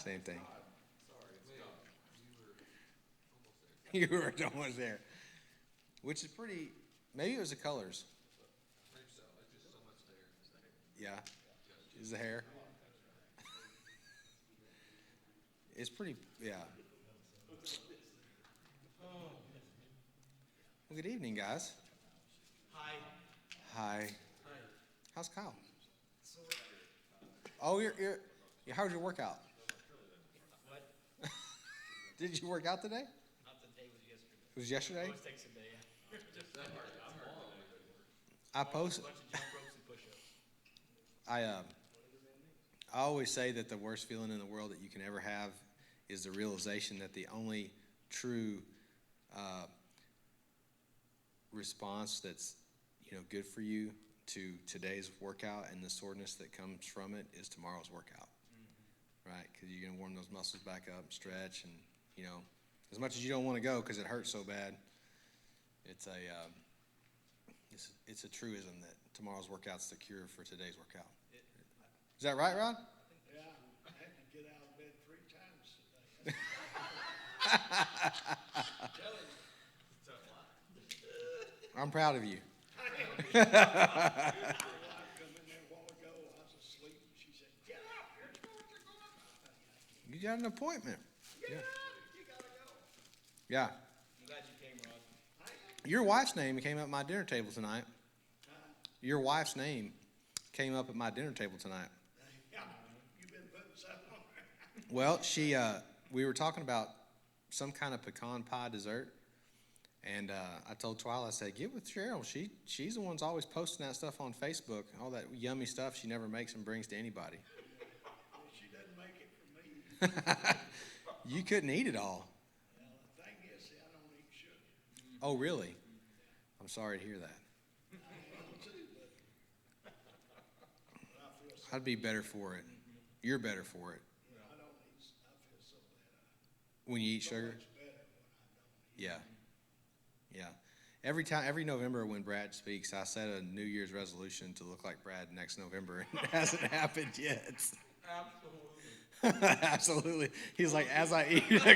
Same thing. You were almost there. Which is pretty, maybe it was the colors. Yeah. Is the hair. It's pretty, yeah. Well, good evening, guys. Hi. Hi. Hi. How's Kyle? So, Oh, how's your workout? what? Did you work out today? Not today, was yesterday. It was yesterday? Always takes a day. Just a I posted, bunch of jump ropes and push-ups. I always say that the worst feeling in the world that you can ever have is the realization that the only true response that's good for you to today's workout and the soreness that comes from it is tomorrow's workout, right? Because you're gonna warm those muscles back up, stretch, and as much as you don't want to go because it hurts so bad, it's a truism that tomorrow's workout's the cure for today's workout. Is that right, Rod? Yeah, I had to get out of bed 3 times today. I'm proud of you. My wife come in there a while ago, I was asleep, and she said, "Get up, here's what you're gonna do." You got an appointment. Get Yeah. up, you gotta go. Yeah. I'm glad you came, Rod. I am. Your wife's name came up at my dinner table tonight. Your wife's name came up at my dinner table tonight. Yeah, you've been putting something on there. Well, we were talking about some kind of pecan pie dessert, and I told Twyla, I said, get with Cheryl. She's the one's always posting that stuff on Facebook, all that yummy stuff she never makes and brings to anybody. She doesn't make it for me. You couldn't eat it all. Well, the thing is, see, I don't eat sugar. Oh, really? I'm sorry to hear that. I am too, but I feel so, I'd be better for it. You're better for it. I don't eat, I feel so bad. When you eat So sugar? much better when I don't eat. Yeah. Yeah. Every November when Brad speaks, I set a New Year's resolution to look like Brad next November, and it hasn't happened yet. Absolutely. Absolutely. He's like, as I eat, I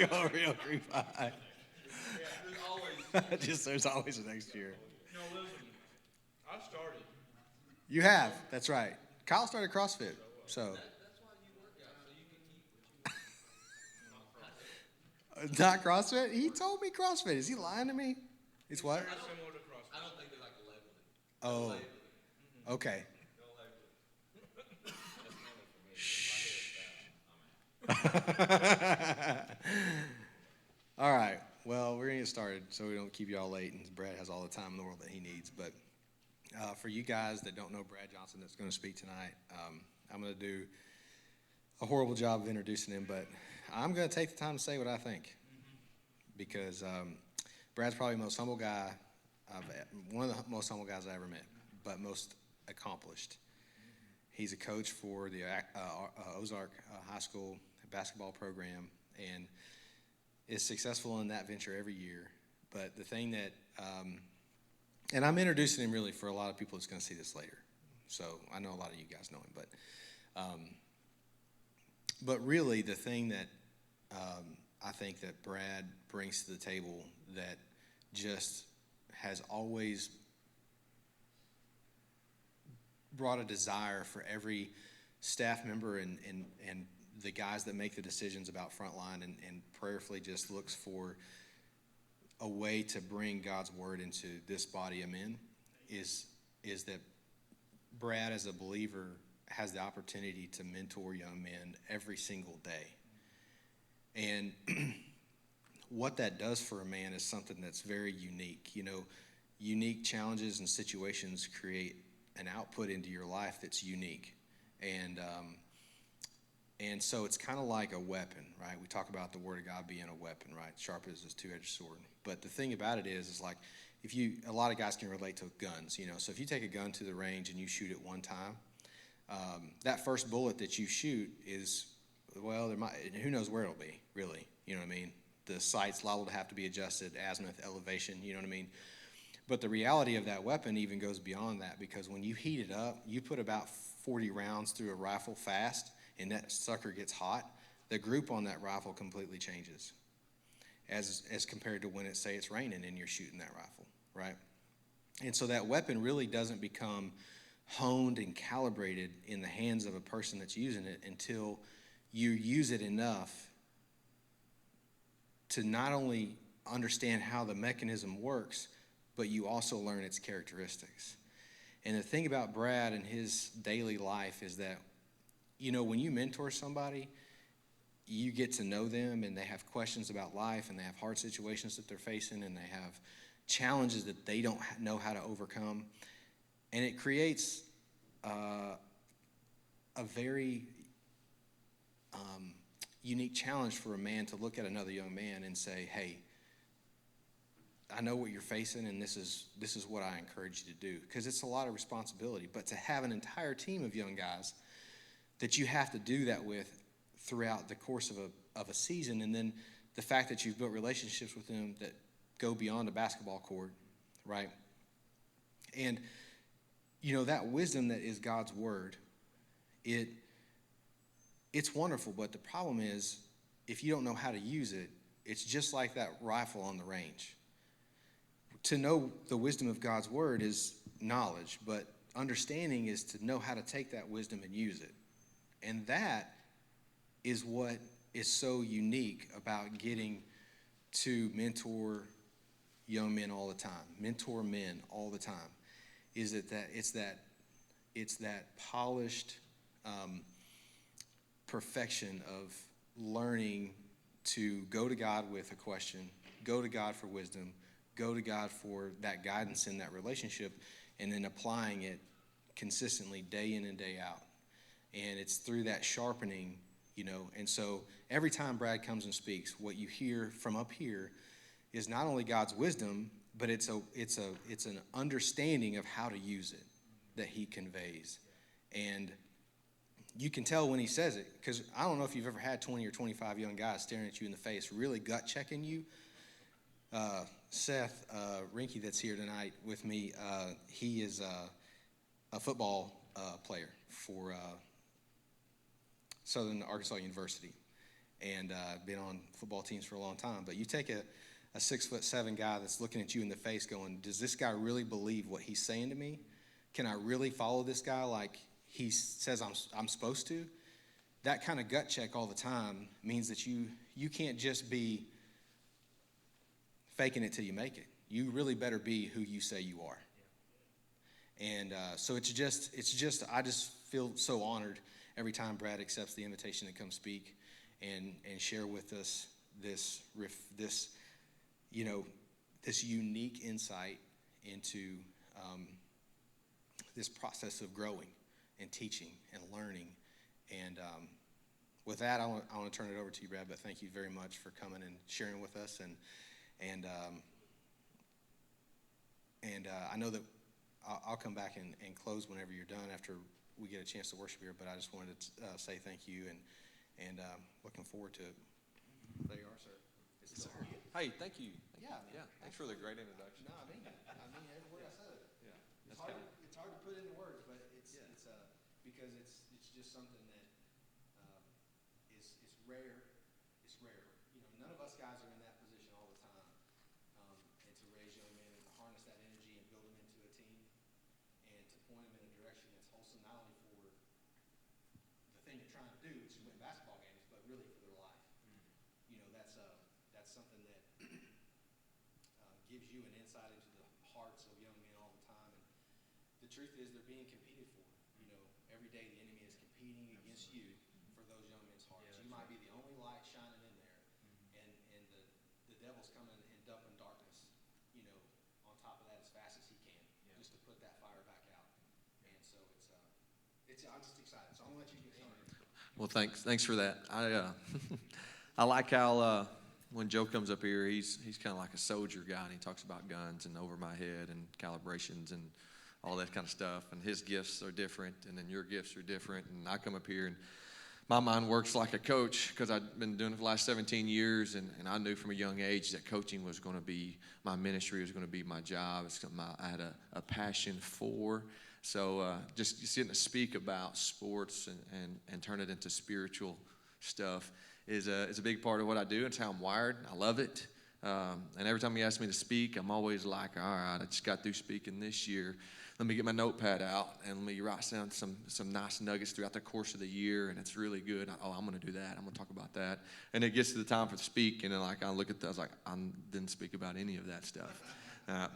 go real creep high. Yeah, there's always. Just there's always a next year. No, listen. I started. You have. That's right. Kyle started CrossFit, so. That's why you work out, so you can eat what you Not CrossFit? He told me CrossFit. Is he lying to me? It's what? Very similar to CrossFit. I don't think they like to label it. Oh, okay. Don't label it. That's mainly for me. All right. Well, we're going to get started so we don't keep you all late, and Brad has all the time in the world that he needs. But for you guys that don't know Brad Johnson that's going to speak tonight, I'm going to do a horrible job of introducing him, but I'm going to take the time to say what I think because Brad's probably the most humble guy one of the most humble guys I ever met, but most accomplished. He's a coach for the Ozark High School basketball program and is successful in that venture every year. But the thing that, and I'm introducing him really for a lot of people that's going to see this later. So I know a lot of you guys know him, but really the thing that I think that Brad brings to the table that just has always brought a desire for every staff member and the guys that make the decisions about Frontline and prayerfully just looks for a way to bring God's word into this body of men is that Brad as a believer has the opportunity to mentor young men every single day. And what that does for a man is something that's very unique. You know, unique challenges and situations create an output into your life that's unique. And so it's kind of like a weapon, right? We talk about the Word of God being a weapon, right? Sharp as a two-edged sword. But the thing about it is like a lot of guys can relate to guns, you know. So if you take a gun to the range and you shoot it one time, that first bullet that you shoot is, well, who knows where it'll be, really. You know what I mean? The sight's liable to have to be adjusted, azimuth, elevation, you know what I mean? But the reality of that weapon even goes beyond that because when you heat it up, you put about 40 rounds through a rifle fast, and that sucker gets hot, the group on that rifle completely changes as compared to when it's raining and you're shooting that rifle, right? And so that weapon really doesn't become honed and calibrated in the hands of a person that's using it until you use it enough to not only understand how the mechanism works, but you also learn its characteristics. And the thing about Brad and his daily life is that, you know, when you mentor somebody, you get to know them and they have questions about life and they have hard situations that they're facing and they have challenges that they don't know how to overcome. And it creates a very unique challenge for a man to look at another young man and say, hey, I know what you're facing, and this is what I encourage you to do, because it's a lot of responsibility. But to have an entire team of young guys that you have to do that with throughout the course of a season, and then the fact that you've built relationships with them that go beyond a basketball court, right? And, you know, that wisdom that is God's word, it's wonderful, but the problem is if you don't know how to use it, it's just like that rifle on the range. To know the wisdom of God's word is knowledge, but understanding is to know how to take that wisdom and use it. And that is what is so unique about getting to mentor young men all the time, mentor men all the time, is that it's that polished perfection of learning to go to God with a question, go to God for wisdom, go to God for that guidance in that relationship, and then applying it consistently day in and day out. And it's through that sharpening, you know. And so every time Brad comes and speaks, what you hear from up here is not only God's wisdom, but it's an understanding of how to use it that he conveys. And you can tell when he says it, because I don't know if you've ever had 20 or 25 young guys staring at you in the face, really gut checking you. Seth Rinke, that's here tonight with me, he is a football player for Southern Arkansas University, and been on football teams for a long time. But you take a 6'7" guy that's looking at you in the face going, does this guy really believe what he's saying to me? Can I really follow this guy like he says I'm supposed to? That kind of gut check all the time means that you can't just be faking it till you make it. You really better be who you say you are. And so it's just I just feel so honored every time Brad accepts the invitation to come speak and share with us this unique insight into this process of growing and teaching and learning. And with that, I want to turn it over to you, Brad. But thank you very much for coming and sharing with us. And I know that I'll come back and close whenever you're done after we get a chance to worship here. But I just wanted to say thank you and looking forward to it. There you are, sir. Yes, sir. Hey, thank you. Yeah. Thanks for the great introduction. No, I mean every word I said. Yeah. It's hard to put into words, but it's because it's just something that is rare. It's rare. You know, none of us guys are in that position all the time. And to raise young men and harness that energy and build them into a team and to point them in a direction that's wholesome, not only for the thing you're trying to do, which is win basketball games, but really for their life. You know, that's something that gives you an insight into the hearts of young men all the time. And the truth is they're being competed for. You know, every day the enemy is competing against you for those young men's hearts. You might be the only light shining in there, and the devil's coming and dumping darkness, you know, on top of that as fast as he can, just to put that fire back out. And so I'm just excited. So I'm gonna let you get started. Well, thanks for that. I like how when Joe comes up here, he's kind of like a soldier guy, and he talks about guns and over my head and calibrations and all that kind of stuff. And his gifts are different, and then your gifts are different. And I come up here, and my mind works like a coach because I've been doing it for the last 17 years, and I knew from a young age that coaching was going to be my ministry, was going to be my job. It's something I had a passion for. So just getting to speak about sports and turn it into spiritual stuff is a big part of what I do. It's how I'm wired. I love it. And every time you ask me to speak, I'm always like, all right, I just got through speaking this year. Let me get my notepad out and let me write down some nice nuggets throughout the course of the year, and it's really good. Oh, I'm going to do that. I'm going to talk about that. And it gets to the time for the speak, and then I look at that. I was like, I didn't speak about any of that stuff.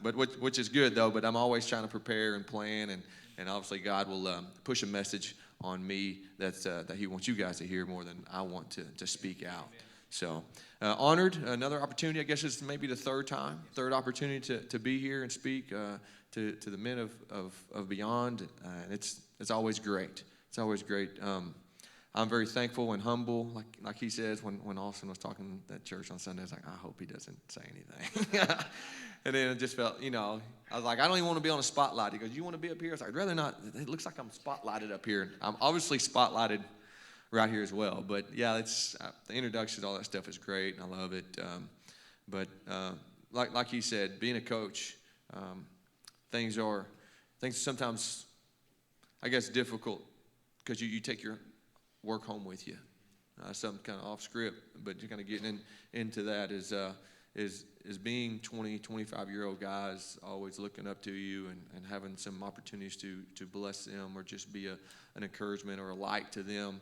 But which is good, though. But I'm always trying to prepare and plan, and obviously God will push a message on me that he wants you guys to hear more than I want to speak out. So honored, another opportunity. I guess it's maybe the third opportunity to be here and speak to the men of Beyond, and it's always great. It's always great. I'm very thankful and humble, like he says when Austin was talking at church on Sunday. I was like, I hope he doesn't say anything. And then it just felt, I was like, I don't even want to be on a spotlight. He goes, you want to be up here? I was like, I'd rather not. It looks like I'm spotlighted up here. I'm obviously spotlighted right here as well. But yeah, it's the introduction, all that stuff is great, and I love it. But like he said, being a coach, things sometimes, I guess, difficult because you take your work home with you. Something kind of off script, but you're kind of getting into that is being 20, 25-year-old guys always looking up to you and having some opportunities to bless them or just be an encouragement or a light to them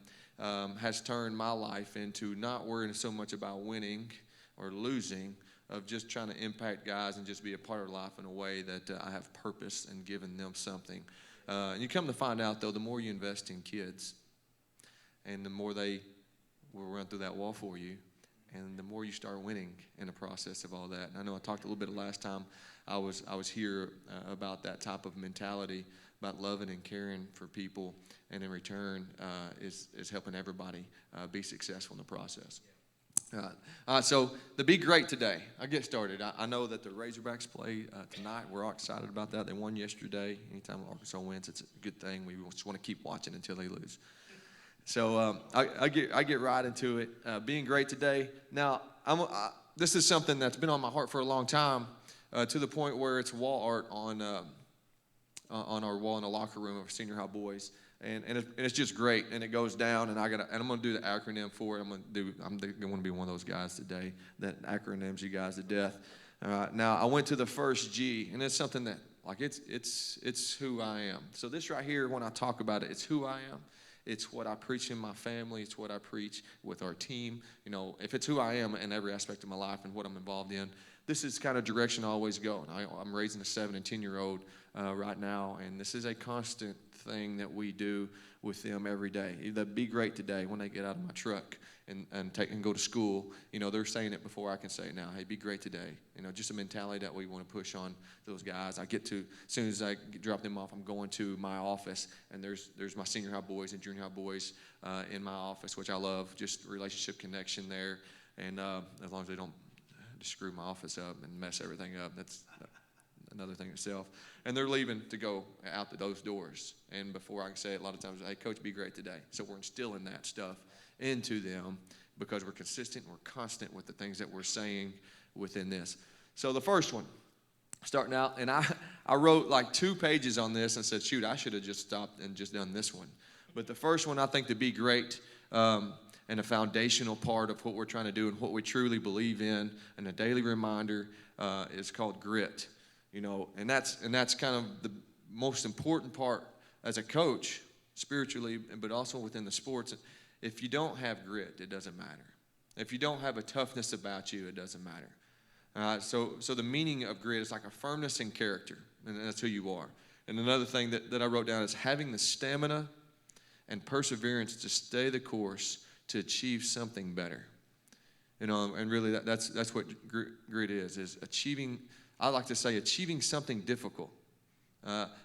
has turned my life into not worrying so much about winning or losing, of just trying to impact guys and just be a part of life in a way that I have purpose and giving them something. And you come to find out, though, the more you invest in kids and the more they will run through that wall for you, and the more you start winning in the process of all that. And I know I talked a little bit last time I was here about that type of mentality, about loving and caring for people, and in return is helping everybody be successful in the process. So the Be Great today. I'll get started. I know that the Razorbacks play tonight. We're all excited about that. They won yesterday. Anytime Arkansas wins, it's a good thing. We just want to keep watching until they lose. So I get right into it. Being great today. Now, this is something that's been on my heart for a long time, to the point where it's wall art on our wall in the locker room of senior high boys, and it's just great. And it goes down, and I'm gonna do the acronym for it. I'm gonna be one of those guys today that acronyms you guys to death. Now, I went to the first G, and it's something that it's who I am. So this right here, when I talk about it, it's who I am. It's what I preach in my family. It's what I preach with our team. If it's who I am in every aspect of my life and what I'm involved in, this is kind of direction I always go. And I'm raising a 7 and 10-year-old right now, and this is a constant thing that we do with them every day. They'd be great today when they get out of my truck and go to school. They're saying it before I can say it now. Hey, be great today. Just a mentality that we want to push on those guys. As soon as I drop them off, I'm going to my office, and there's my senior high boys and junior high boys in my office, which I love. Just relationship connection there, and as long as they don't screw my office up and mess everything up, that's another thing itself. And they're leaving to go out those doors. And before I can say it, a lot of times, hey, coach, be great today. So we're instilling that stuff into them because we're consistent and we're constant with the things that we're saying within this. So the first one, starting out, and I wrote like 2 pages on this and said, shoot, I should have just stopped and just done this one. But the first one, I think, to be great, and a foundational part of what we're trying to do and what we truly believe in, and a daily reminder is called grit. And that's kind of the most important part as a coach, spiritually, but also within the sports. If you don't have grit, it doesn't matter. If you don't have a toughness about you, it doesn't matter. So the meaning of grit is like a firmness in character, and that's who you are. And another thing that I wrote down is having the stamina and perseverance to stay the course to achieve something better. And really that's what grit is achieving. I like to say achieving something difficult.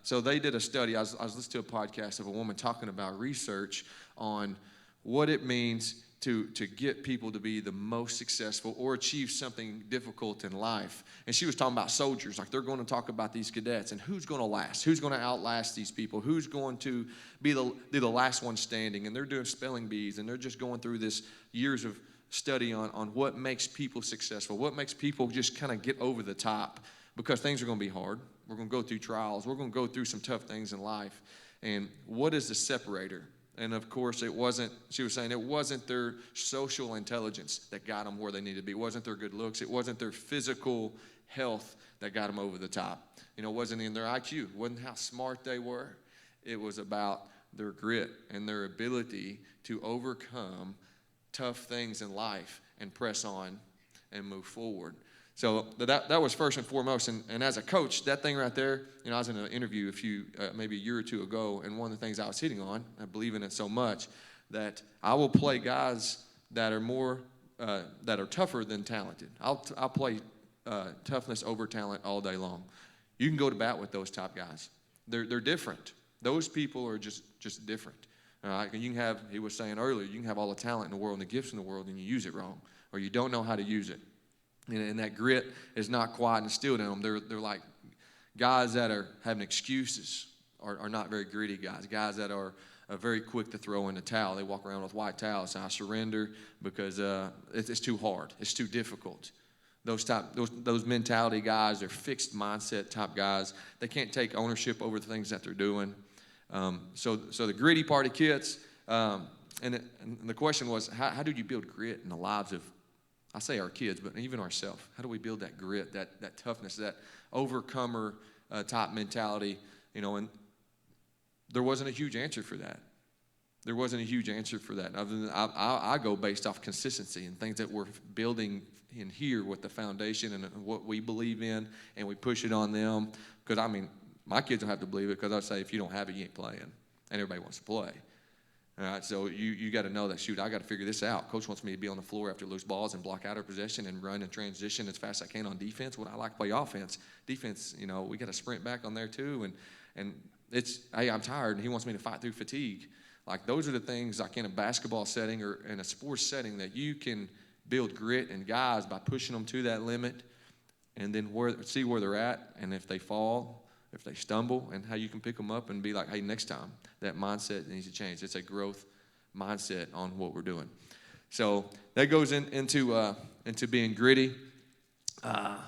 So they did a study. I was listening to a podcast of a woman talking about research on what it means to get people to be the most successful or achieve something difficult in life. And she was talking about soldiers. Like, they're going to talk about these cadets and who's going to last, who's going to outlast these people, who's going to be the last one standing. And they're doing spelling bees, and they're just going through this years of study on what makes people successful, what makes people just kind of get over the top because things are going to be hard. We're going to go through trials. We're going to go through some tough things in life. And what is the separator? And of course, she was saying it wasn't their social intelligence that got them where they needed to be. It wasn't their good looks. It wasn't their physical health that got them over the top. It wasn't in their IQ. It wasn't how smart they were. It was about their grit and their ability to overcome tough things in life and press on and move forward. So that was first and foremost. And as a coach, that thing right there, I was in an interview maybe a year or two ago, and one of the things I was hitting on, I believe in it so much, that I will play guys that are tougher than talented. I'll play toughness over talent all day long. You can go to bat with those top guys. They're different. Those people are just different. You can have, he was saying earlier, you can have all the talent in the world and the gifts in the world, and you use it wrong, or you don't know how to use it. And that grit is not quiet and instilled in them. They're like guys that are having excuses, are not very gritty guys that are very quick to throw in the towel. They walk around with white towels. I surrender because it's too hard. It's too difficult. Those mentality guys, they're fixed mindset type guys. They can't take ownership over the things that they're doing. So the gritty part of kids, and the question was, how do you build grit in the lives of, I say our kids, but even ourselves? How do we build that grit, that toughness, that overcomer type mentality? And there wasn't a huge answer for that. There wasn't a huge answer for that. Other than I go based off consistency and things that we're building in here with the foundation and what we believe in, and we push it on them. Because, my kids don't have to believe it, because I say, if you don't have it, you ain't playing. And everybody wants to play. All right, so you got to know that, shoot, I got to figure this out. Coach wants me to be on the floor after loose balls and block out our possession and run and transition as fast as I can on defense. When I like to play offense. Defense, we got to sprint back on there too. And it's, hey, I'm tired, and he wants me to fight through fatigue. Like, those are the things, like in a basketball setting or in a sports setting, that you can build grit in guys by pushing them to that limit, and then see where they're at, and if they fall, if they stumble, and how you can pick them up and be like, hey, next time, that mindset needs to change. It's a growth mindset on what we're doing. So that goes into being gritty. I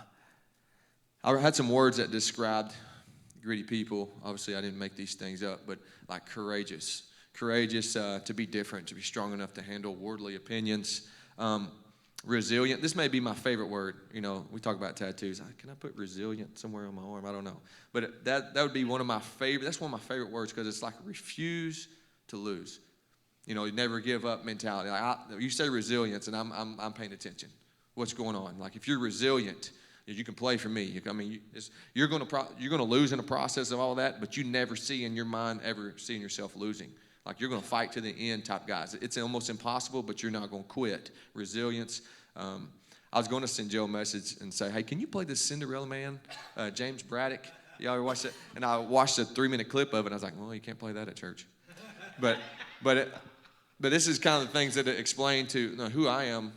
had some words that described gritty people. Obviously, I didn't make these things up, but like courageous. Courageous to be different, to be strong enough to handle worldly opinions. Resilient. This may be my favorite word. We talk about tattoos. Can I put resilient somewhere on my arm? I don't know. But that would be one of my favorite. That's one of my favorite words, because it's like refuse to lose. Never give up mentality. Like you say resilience, and I'm paying attention. What's going on? Like, if you're resilient, you can play for me. You're going to lose in the process of all that, but you never see in your mind ever seeing yourself losing. Like, you're going to fight to the end type guys. It's almost impossible, but you're not going to quit. Resilience. I was going to send Joe a message and say, hey, can you play this Cinderella Man, James Braddock? You ever watch it? And I watched a 3-minute clip of it, and I was like, well, you can't play that at church. But this is kind of the things that explain to who I am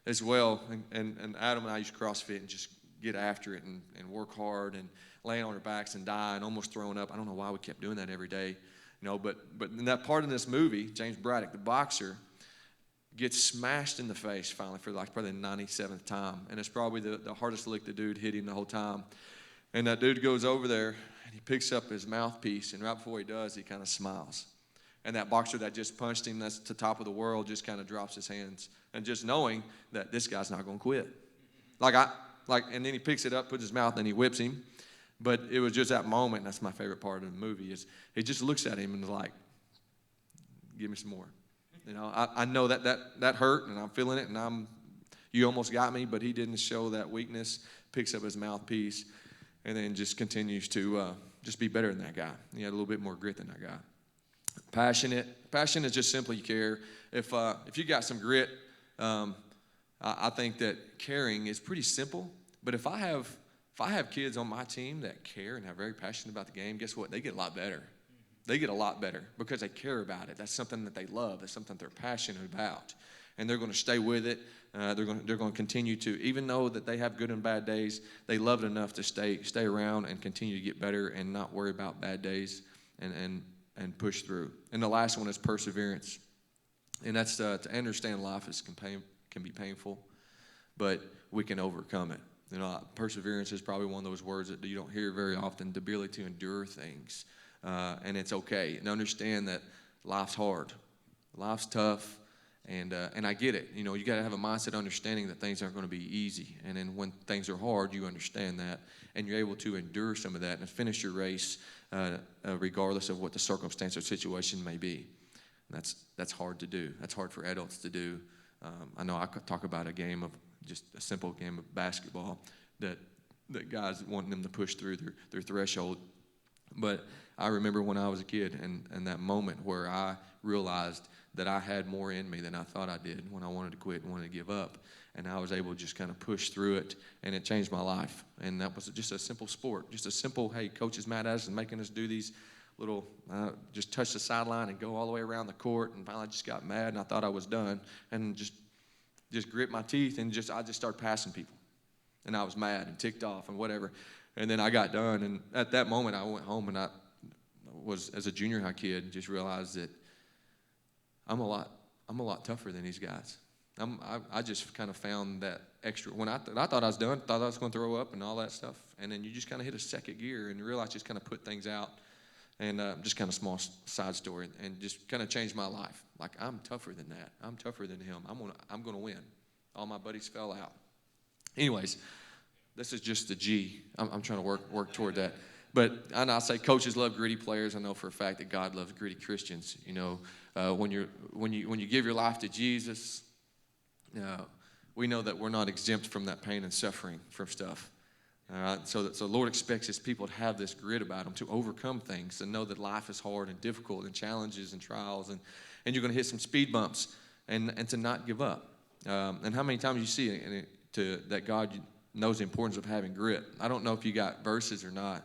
as well. And Adam and I used to CrossFit and just get after it and work hard and laying on our backs and die and almost throwing up. I don't know why we kept doing that every day. But in that part of this movie, James Braddock, the boxer, gets smashed in the face finally for probably the 97th time. And it's probably the hardest lick the dude hit him the whole time. And that dude goes over there, and he picks up his mouthpiece, and right before he does, he kind of smiles. And that boxer that just punched him, that's the top of the world, just kind of drops his hands. And just knowing that this guy's not going to quit. And then he picks it up, puts his mouth, and he whips him. But it was just that moment, and that's my favorite part of the movie, is he just looks at him and is like, give me some more. I know that hurt, and I'm feeling it, and you almost got me, but he didn't show that weakness, picks up his mouthpiece, and then just continues to just be better than that guy. He had a little bit more grit than that guy. Passionate. Passion is just simply you care. If you got some grit, I think that caring is pretty simple. But if I have kids on my team that care and are very passionate about the game, guess what? They get a lot better. They get a lot better because they care about it. That's something that they love. That's something they're passionate about. And they're going to stay with it. They're going to continue to, even though that they have good and bad days, they love it enough to stay around and continue to get better and not worry about bad days and push through. And the last one is perseverance. And that's to understand life can be painful, but we can overcome it. Perseverance is probably one of those words that you don't hear very often, the ability to endure things. And it's okay. And understand that life's hard. Life's tough. And I get it. You got to have a mindset understanding that things aren't going to be easy. And then when things are hard, you understand that. And you're able to endure some of that and finish your race regardless of what the circumstance or situation may be. And that's hard to do. That's hard for adults to do. I know I could talk about just a simple game of basketball that guys wanting them to push through their threshold. But I remember when I was a kid and that moment where I realized that I had more in me than I thought I did when I wanted to quit and wanted to give up. And I was able to just kind of push through it, and it changed my life. And that was just a simple sport, just a simple, hey, coach is mad at us and making us do these little, just touch the sideline and go all the way around the court. And finally I just got mad, and I thought I was done, and just grit my teeth, and I just started passing people. And I was mad and ticked off and whatever. And then I got done, and at that moment I went home, and I was, as a junior high kid, just realized that I'm a lot tougher than these guys. I just kind of found that extra. When I thought I was done, thought I was going to throw up and all that stuff, and then you just kind of hit a second gear and realize just kind of put things out, and just kind of small side story, and just kind of changed my life. Like, I'm tougher than that. I'm tougher than him. I'm gonna win. All my buddies fell out. Anyways, this is just the G. I'm trying to work toward that. But I say coaches love gritty players. I know for a fact that God loves gritty Christians. When you give your life to Jesus, we know that we're not exempt from that pain and suffering from stuff. All right, so the Lord expects His people to have this grit about them, to overcome things, and know that life is hard and difficult, and challenges and trials, and you're going to hit some speed bumps, and to not give up. And how many times you see that God knows the importance of having grit? I don't know if you got verses or not.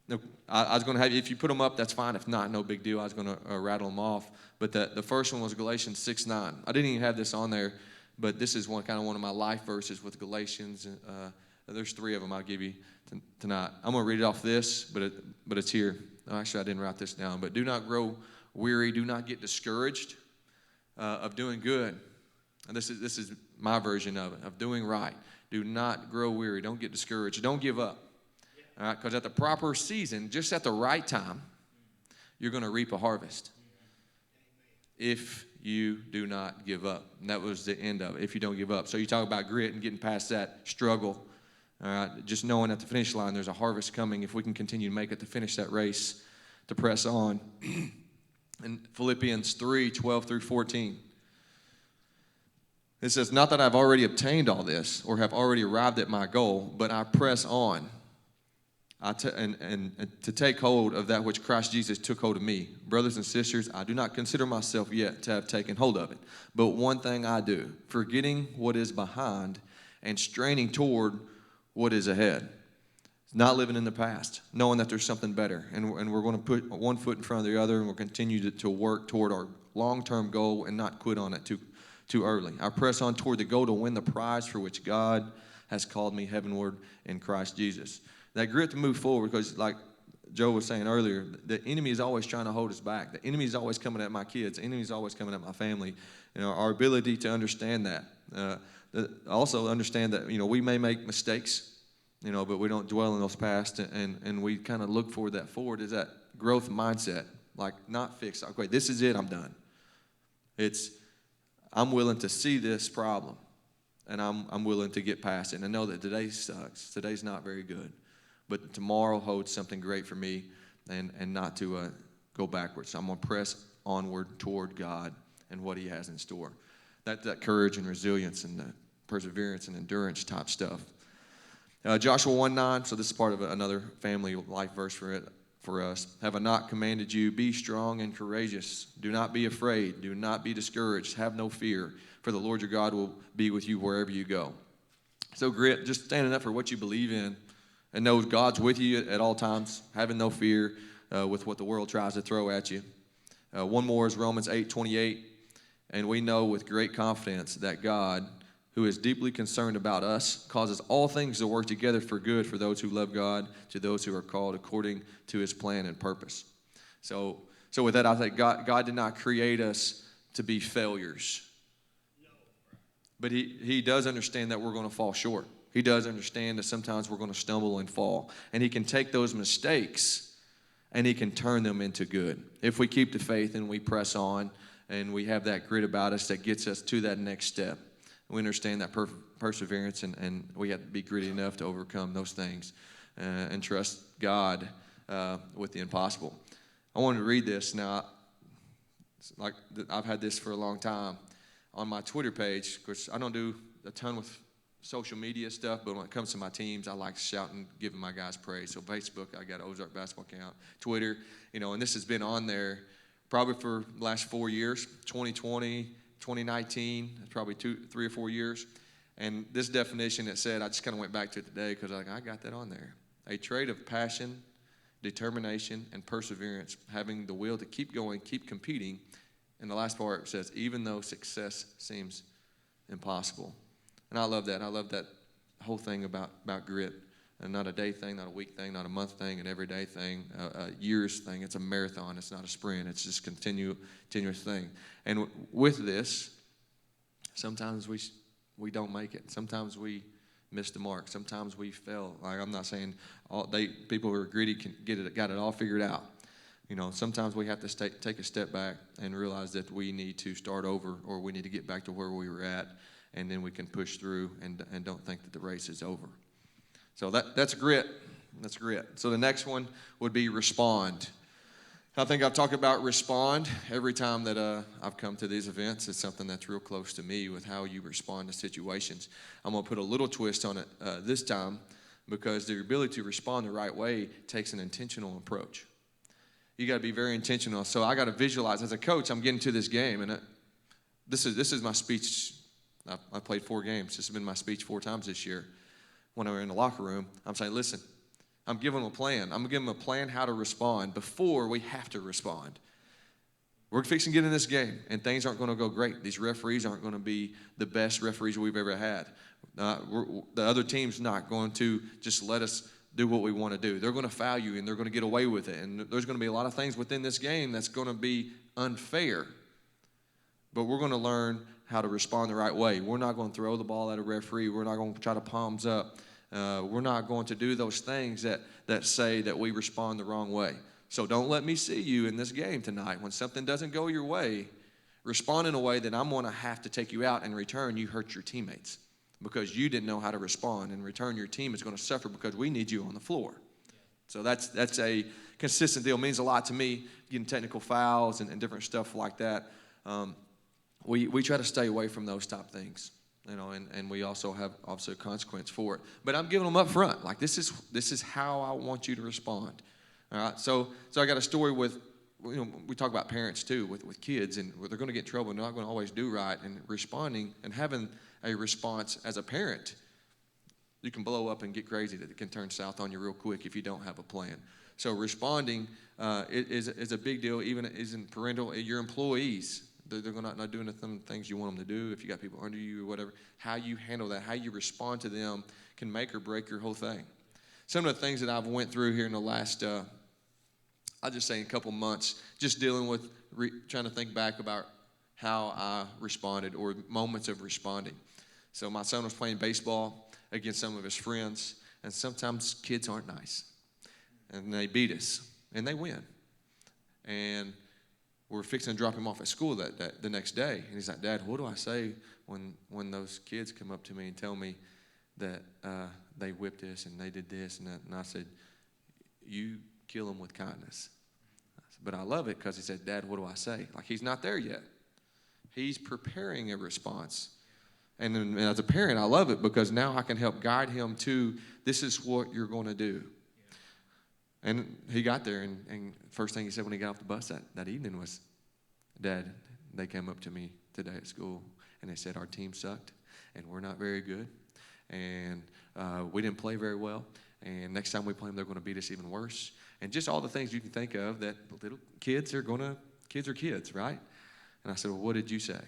No, I was going to have you, if you put them up, that's fine. If not, no big deal. I was going to rattle them off. But the first one was Galatians 6:9. I didn't even have this on there, but this is one of my life verses with Galatians. There's 3 of them I'll give you tonight. I'm going to read it off this, but it's here. Actually, I didn't write this down. But do not grow weary. Do not get discouraged of doing good. And this is my version of it, of doing right. Do not grow weary. Don't get discouraged. Don't give up. All right, because at the proper season, just at the right time, you're going to reap a harvest. If you do not give up. And that was the end of it, if you don't give up. So you talk about grit and getting past that struggle. All right, just knowing at the finish line there's a harvest coming if we can continue to make it to finish that race, to press on. In Philippians 3:12 through 14. It says, not that I've already obtained all this or have already arrived at my goal, but I press on. And to take hold of that which Christ Jesus took hold of me. Brothers and sisters, I do not consider myself yet to have taken hold of it. But one thing I do, forgetting what is behind and straining toward what is ahead. Not living in the past, knowing that there's something better. And we're going to put one foot in front of the other, and we'll continue to work toward our long-term goal and not quit on it too early. I press on toward the goal to win the prize for which God has called me heavenward in Christ Jesus. That grit to move forward, because like Joe was saying earlier, the enemy is always trying to hold us back. The enemy is always coming at my kids. The enemy is always coming at my family. Our ability to understand that. Also understand that, we may make mistakes, but we don't dwell in those past, and we kind of look forward that forward is that growth mindset. Like, not fixed. Okay, this is it, I'm done. I'm willing to see this problem, and I'm willing to get past it. And I know that today sucks. Today's not very good. But tomorrow holds something great for me, and not to go backwards. So I'm going to press onward toward God and what He has in store. That courage and resilience and the perseverance and endurance type stuff. Joshua 1:9, so this is part of another family life verse for us. Have I not commanded you, be strong and courageous. Do not be afraid. Do not be discouraged. Have no fear, for the Lord your God will be with you wherever you go. So grit, just standing up for what you believe in, and know God's with you at all times, having no fear with what the world tries to throw at you. One more is Romans 8:28, and we know with great confidence that God, who is deeply concerned about us, causes all things to work together for good for those who love God, to those who are called according to His plan and purpose. So with that, I think God did not create us to be failures. But he does understand that we're going to fall short. He does understand that sometimes we're going to stumble and fall. And he can take those mistakes and he can turn them into good. If we keep the faith and we press on and we have that grit about us that gets us to that next step. We understand that perseverance and we have to be gritty enough to overcome those things and trust God with the impossible. I wanted to read this. Now, like I've had this for a long time on my Twitter page. Of course, I don't do a ton with social media stuff, but when it comes to my teams, I like shouting, giving my guys praise. So Facebook, I got an Ozark basketball account. Twitter, and this has been on there probably for the last 4 years, 2020, 2019, probably 3 or 4 years. And this definition that said, I just kind of went back to it today because I got that on there. A trait of passion, determination, and perseverance, having the will to keep going, keep competing. And the last part says, even though success seems impossible. And I love that. I love that whole thing about grit. And not a day thing, not a week thing, not a month thing, an everyday thing, a year's thing. It's a marathon. It's not a sprint. It's just continuous thing. And with this, sometimes we don't make it. Sometimes we miss the mark. Sometimes we fail. Like I'm not saying people who are gritty got it all figured out. Sometimes we have to take a step back and realize that we need to start over or we need to get back to where we were at, and then we can push through and don't think that the race is over. So that's grit. That's grit. So the next one would be respond. I think I've talked about respond every time that I've come to these events. It's something that's real close to me with how you respond to situations. I'm going to put a little twist on it this time because the ability to respond the right way takes an intentional approach. You got to be very intentional. So I got to visualize. As a coach, I'm getting to this game, and this is my speech. I played 4 games. This has been my speech 4 times this year. When I were in the locker room, I'm saying, listen, I'm giving them a plan. I'm giving them a plan how to respond before we have to respond. We're fixing to get in this game, and things aren't going to go great. These referees aren't going to be the best referees we've ever had. The other team's not going to just let us do what we want to do. They're going to foul you, and they're going to get away with it. And there's going to be a lot of things within this game that's going to be unfair. But we're going to learn how to respond the right way. We're not going to throw the ball at a referee. We're not going to try to palms up. We're not going to do those things that say that we respond the wrong way. So don't let me see you in this game tonight. When something doesn't go your way, respond in a way that I'm going to have to take you out. In return, you hurt your teammates because you didn't know how to respond. In return, your team is going to suffer because we need you on the floor. So that's a consistent deal. It means a lot to me, getting technical fouls and different stuff like that. We try to stay away from those type things, and we also have obviously a consequence for it. But I'm giving them up front. Like this is how I want you to respond. All right. So I got a story with, we talk about parents too with kids, and they're going to get in trouble and they're not going to always do right. And responding and having a response as a parent, you can blow up and get crazy. That it can turn south on you real quick if you don't have a plan. So responding is a big deal. Even isn't parental. Your employees. They're not doing the things you want them to do. If you got people under you or whatever, how you handle that, how you respond to them can make or break your whole thing. Some of the things that I've went through here in the last, I'll just say a couple months, just dealing with trying to think back about how I responded or moments of responding. So my son was playing baseball against some of his friends, and sometimes kids aren't nice, and they beat us, and they win. And we're fixing to drop him off at school the next day. And he's like, Dad, what do I say when those kids come up to me and tell me that they whipped us and they did this and that? And I said, you kill them with kindness. But I love it because he said, Dad, what do I say? Like he's not there yet. He's preparing a response. And as a parent, I love it because now I can help guide him to this is what you're going to do. And he got there, and first thing he said when he got off the bus that evening was, Dad, they came up to me today at school, and they said our team sucked, and we're not very good, and we didn't play very well, and next time we play them, they're going to beat us even worse. And just all the things you can think of that little kids are kids, right? And I said, well, what did you say?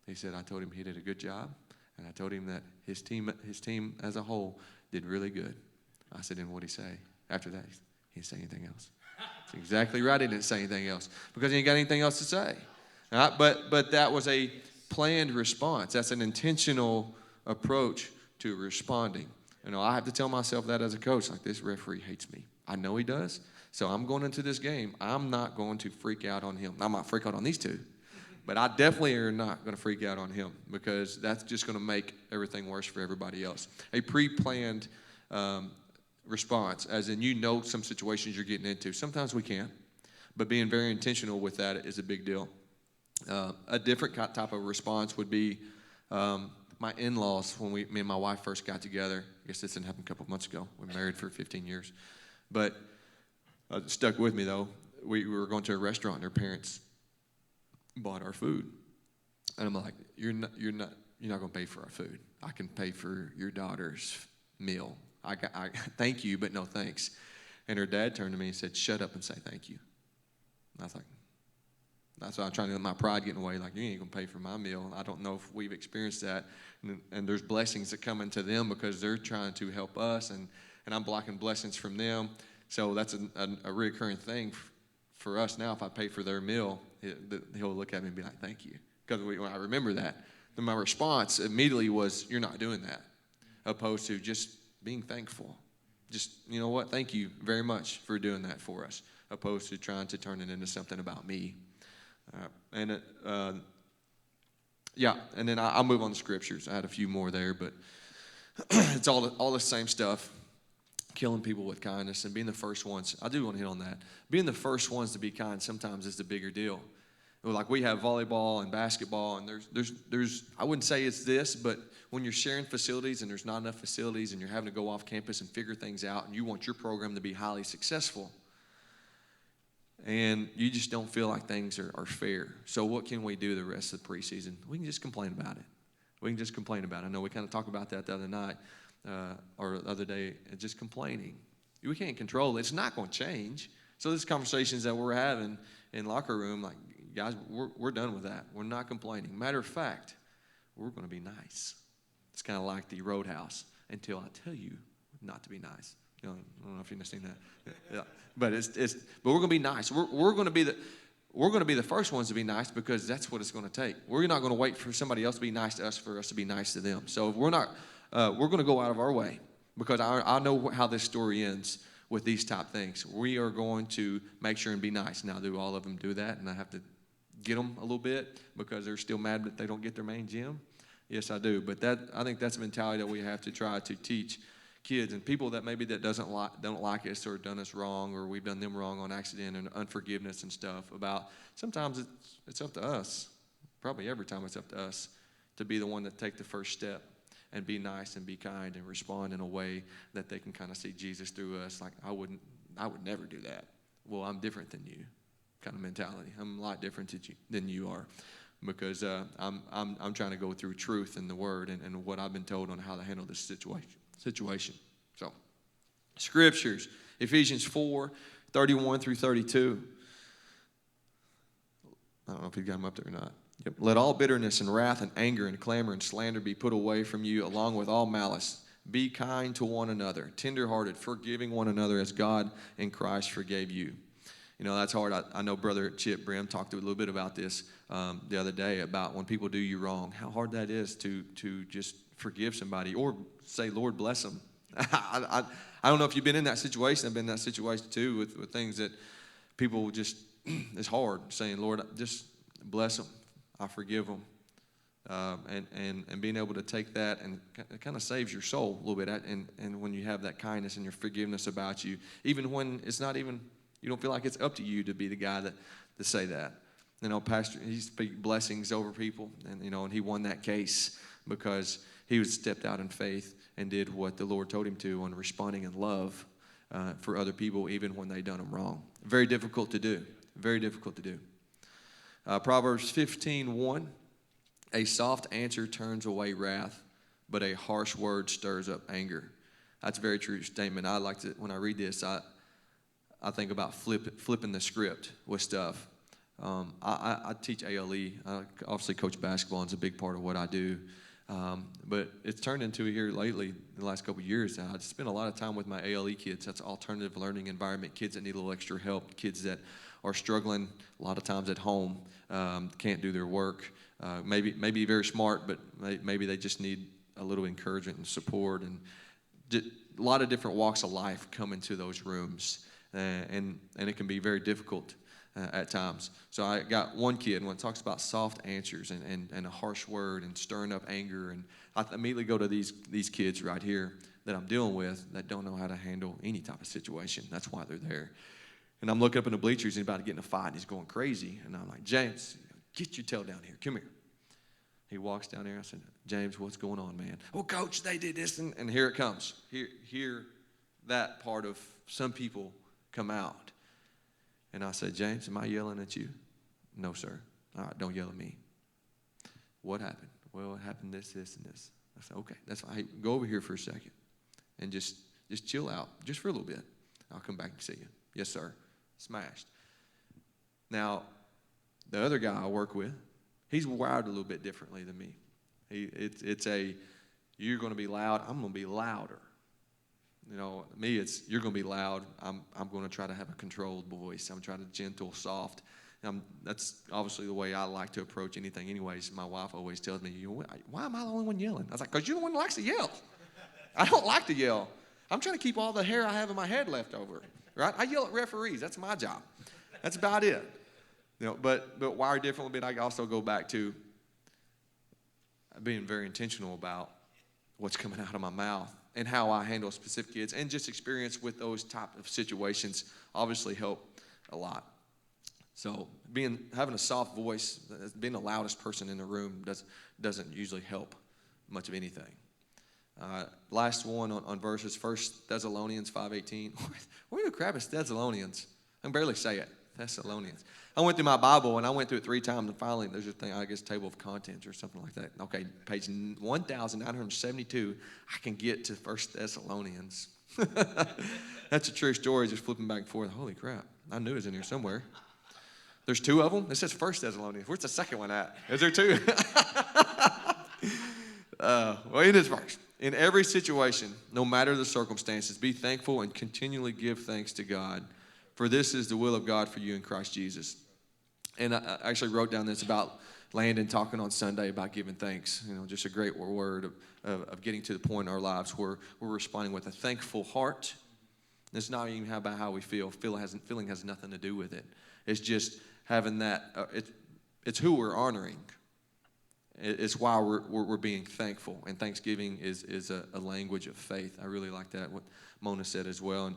He said, I told him he did a good job, and I told him that his team as a whole did really good. I said, and what did he say after that? He didn't say anything else. That's exactly right. He didn't say anything else because he ain't got anything else to say. All right? But that was a planned response. That's an intentional approach to responding. You know, I have to tell myself that as a coach, like, this referee hates me. I know he does. So I'm going into this game. I'm not going to freak out on him. I might freak out on these two, but I definitely are not going to freak out on him, because that's just going to make everything worse for everybody else. A pre-planned response, as in, you know, some situations you're getting into. Sometimes we can't, but being very intentional with that is a big deal. A different type of response would be my in-laws, when me and my wife first got together. I guess this didn't happen a couple of months ago. We were married for 15 years. But it stuck with me, though. We were going to a restaurant, and their parents bought our food. And I'm like, you're not going to pay for our food. I can pay for your daughter's meal. I thank you, but no thanks. And her dad turned to me and said, shut up and say thank you. And I was like, that's why I'm trying to let my pride get in the way. Like, you ain't going to pay for my meal. I don't know if we've experienced that. And there's blessings that come into them because they're trying to help us, and I'm blocking blessings from them. So that's a recurring thing for us now. If I pay for their meal, he'll look at me and be like, thank you. Because when I remember that, then my response immediately was, you're not doing that, opposed to just being thankful. Just, you know what, thank you very much for doing that for us, opposed to trying to turn it into something about me. And then I'll move on to scriptures. I had a few more there, but it's all the same stuff. Killing people with kindness and being the first ones. I do want to hit on that. Being the first ones to be kind sometimes is the bigger deal. Like, we have volleyball and basketball, and there's I wouldn't say it's this, but when you're sharing facilities and there's not enough facilities and you're having to go off campus and figure things out, and you want your program to be highly successful, and you just don't feel like things are fair. So what can we do the rest of the preseason? We can just complain about it. We can just complain about it. I know we kind of talked about that the other night or the other day, just complaining. We can't control it. It's not going to change. So these conversations that we're having in locker room, like, guys, we're done with that. We're not complaining. Matter of fact, we're going to be nice. It's kind of like the Roadhouse, until I tell you not to be nice. You know, I don't know if you've seen that. Yeah. But we're going to be nice. We're going to be the first ones to be nice, because that's what it's going to take. We're not going to wait for somebody else to be nice to us for us to be nice to them. So if we're going to go out of our way, because I know how this story ends with these type things. We are going to make sure and be nice. Now, do all of them do that? And I have to get them a little bit because they're still mad that they don't get their main gym? Yes, I do. But I think that's a mentality that we have to try to teach kids and people that maybe that don't like us or done us wrong, or we've done them wrong on accident, and unforgiveness and stuff. About sometimes it's up to us. Probably every time it's up to us to be the one that take the first step and be nice and be kind and respond in a way that they can kind of see Jesus through us. Like, I would never do that. Well, I'm different than you, kind of mentality. I'm a lot different than you are, because I'm trying to go through truth and the Word and what I've been told on how to handle this situation. So, scriptures, Ephesians 4:31 through 32. I don't know if you got them up there or not. Yep. Let all bitterness and wrath and anger and clamor and slander be put away from you, along with all malice. Be kind to one another, tenderhearted, forgiving one another as God in Christ forgave you. You know, that's hard. I know Brother Chip Brim talked a little bit about this the other day, about when people do you wrong, how hard that is to just forgive somebody or say, Lord, bless them. I don't know if you've been in that situation. I've been in that situation too with things that people just, it's hard saying, Lord, just bless them. I forgive them. And being able to take that, and it kind of saves your soul a little bit. And when you have that kindness and your forgiveness about you, even when it's not even, you don't feel like it's up to you to be the guy to say that. You know, Pastor, he speak blessings over people, and he won that case because he was stepped out in faith and did what the Lord told him to on responding in love for other people, even when they done him wrong. Very difficult to do. Very difficult to do. Proverbs 15:1. A soft answer turns away wrath, but a harsh word stirs up anger. That's a very true statement. I like to, when I read this, I think about flipping the script with stuff. I teach ALE. I obviously coach basketball, and it's a big part of what I do. But it's turned into here lately, in the last couple of years, I spend a lot of time with my ALE kids. That's alternative learning environment, kids that need a little extra help, kids that are struggling a lot of times at home, can't do their work. maybe very smart, but maybe they just need a little encouragement and support. And a lot of different walks of life come into those rooms, and it can be very difficult at times. So I got one kid, when it talks about soft answers and a harsh word and stirring up anger, and I immediately go to these kids right here that I'm dealing with that don't know how to handle any type of situation. That's why they're there. And I'm looking up in the bleachers, and he's about to get in a fight, and he's going crazy. And I'm like, James, get your tail down here. Come here. He walks down there. I said, James, what's going on, man? Oh, coach, they did this. And here it comes. Here that part of some people come out. And I said, James, am I yelling at you? No, sir. All right, don't yell at me. What happened? Well, it happened this, and this. I said, okay, that's fine. Hey, go over here for a second and just chill out just for a little bit. I'll come back and see you. Yes, sir. Smashed. Now, the other guy I work with, he's wired a little bit differently than me. You're going to be loud, I'm going to be louder. You know, me, it's you're going to be loud, I'm going to try to have a controlled voice. I'm trying to gentle, soft. That's obviously the way I like to approach anything anyways. My wife always tells me, why am I the only one yelling? I was like, because you're the one who likes to yell. I don't like to yell. I'm trying to keep all the hair I have in my head left over, right? I yell at referees. That's my job. That's about it. You know, but wired differently, but I also go back to being very intentional about what's coming out of my mouth and how I handle specific kids, and just experience with those type of situations obviously help a lot. So having a soft voice, being the loudest person in the room doesn't usually help much of anything. Last one on verses, 1 Thessalonians 5:18. Where the crap is Thessalonians? I can barely say it. Thessalonians. I went through my Bible, and I went through it 3 times, and finally there's a thing, I guess, table of contents or something like that. Okay, page 1972, I can get to 1 Thessalonians. That's a true story, just flipping back and forth. Holy crap, I knew it was in here somewhere. There's 2 of them? It says 1 Thessalonians. Where's the second one at? Is there 2? Well, in this verse, in every situation, no matter the circumstances, be thankful and continually give thanks to God, for this is the will of God for you in Christ Jesus. And I actually wrote down this about Landon talking on Sunday about giving thanks. You know, just a great word of getting to the point in our lives where we're responding with a thankful heart. It's not even about how we feel. Feeling has nothing to do with it. It's just having that. It's who we're honoring. It's why we're being thankful. And Thanksgiving is a language of faith. I really like that, what Mona said as well. And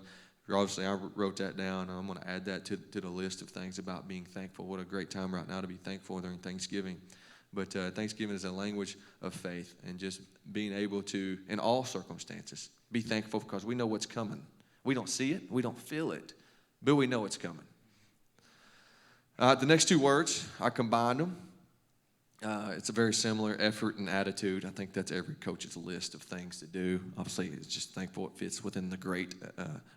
obviously, I wrote that down. I'm going to add that to the list of things about being thankful. What a great time right now to be thankful during Thanksgiving. But Thanksgiving is a language of faith, and just being able to, in all circumstances, be thankful because we know what's coming. We don't see it, we don't feel it, but we know it's coming. The next 2 words, I combined them. It's a very similar, effort and attitude. I think that's every coach's list of things to do. Obviously, it's just thankful it fits within the great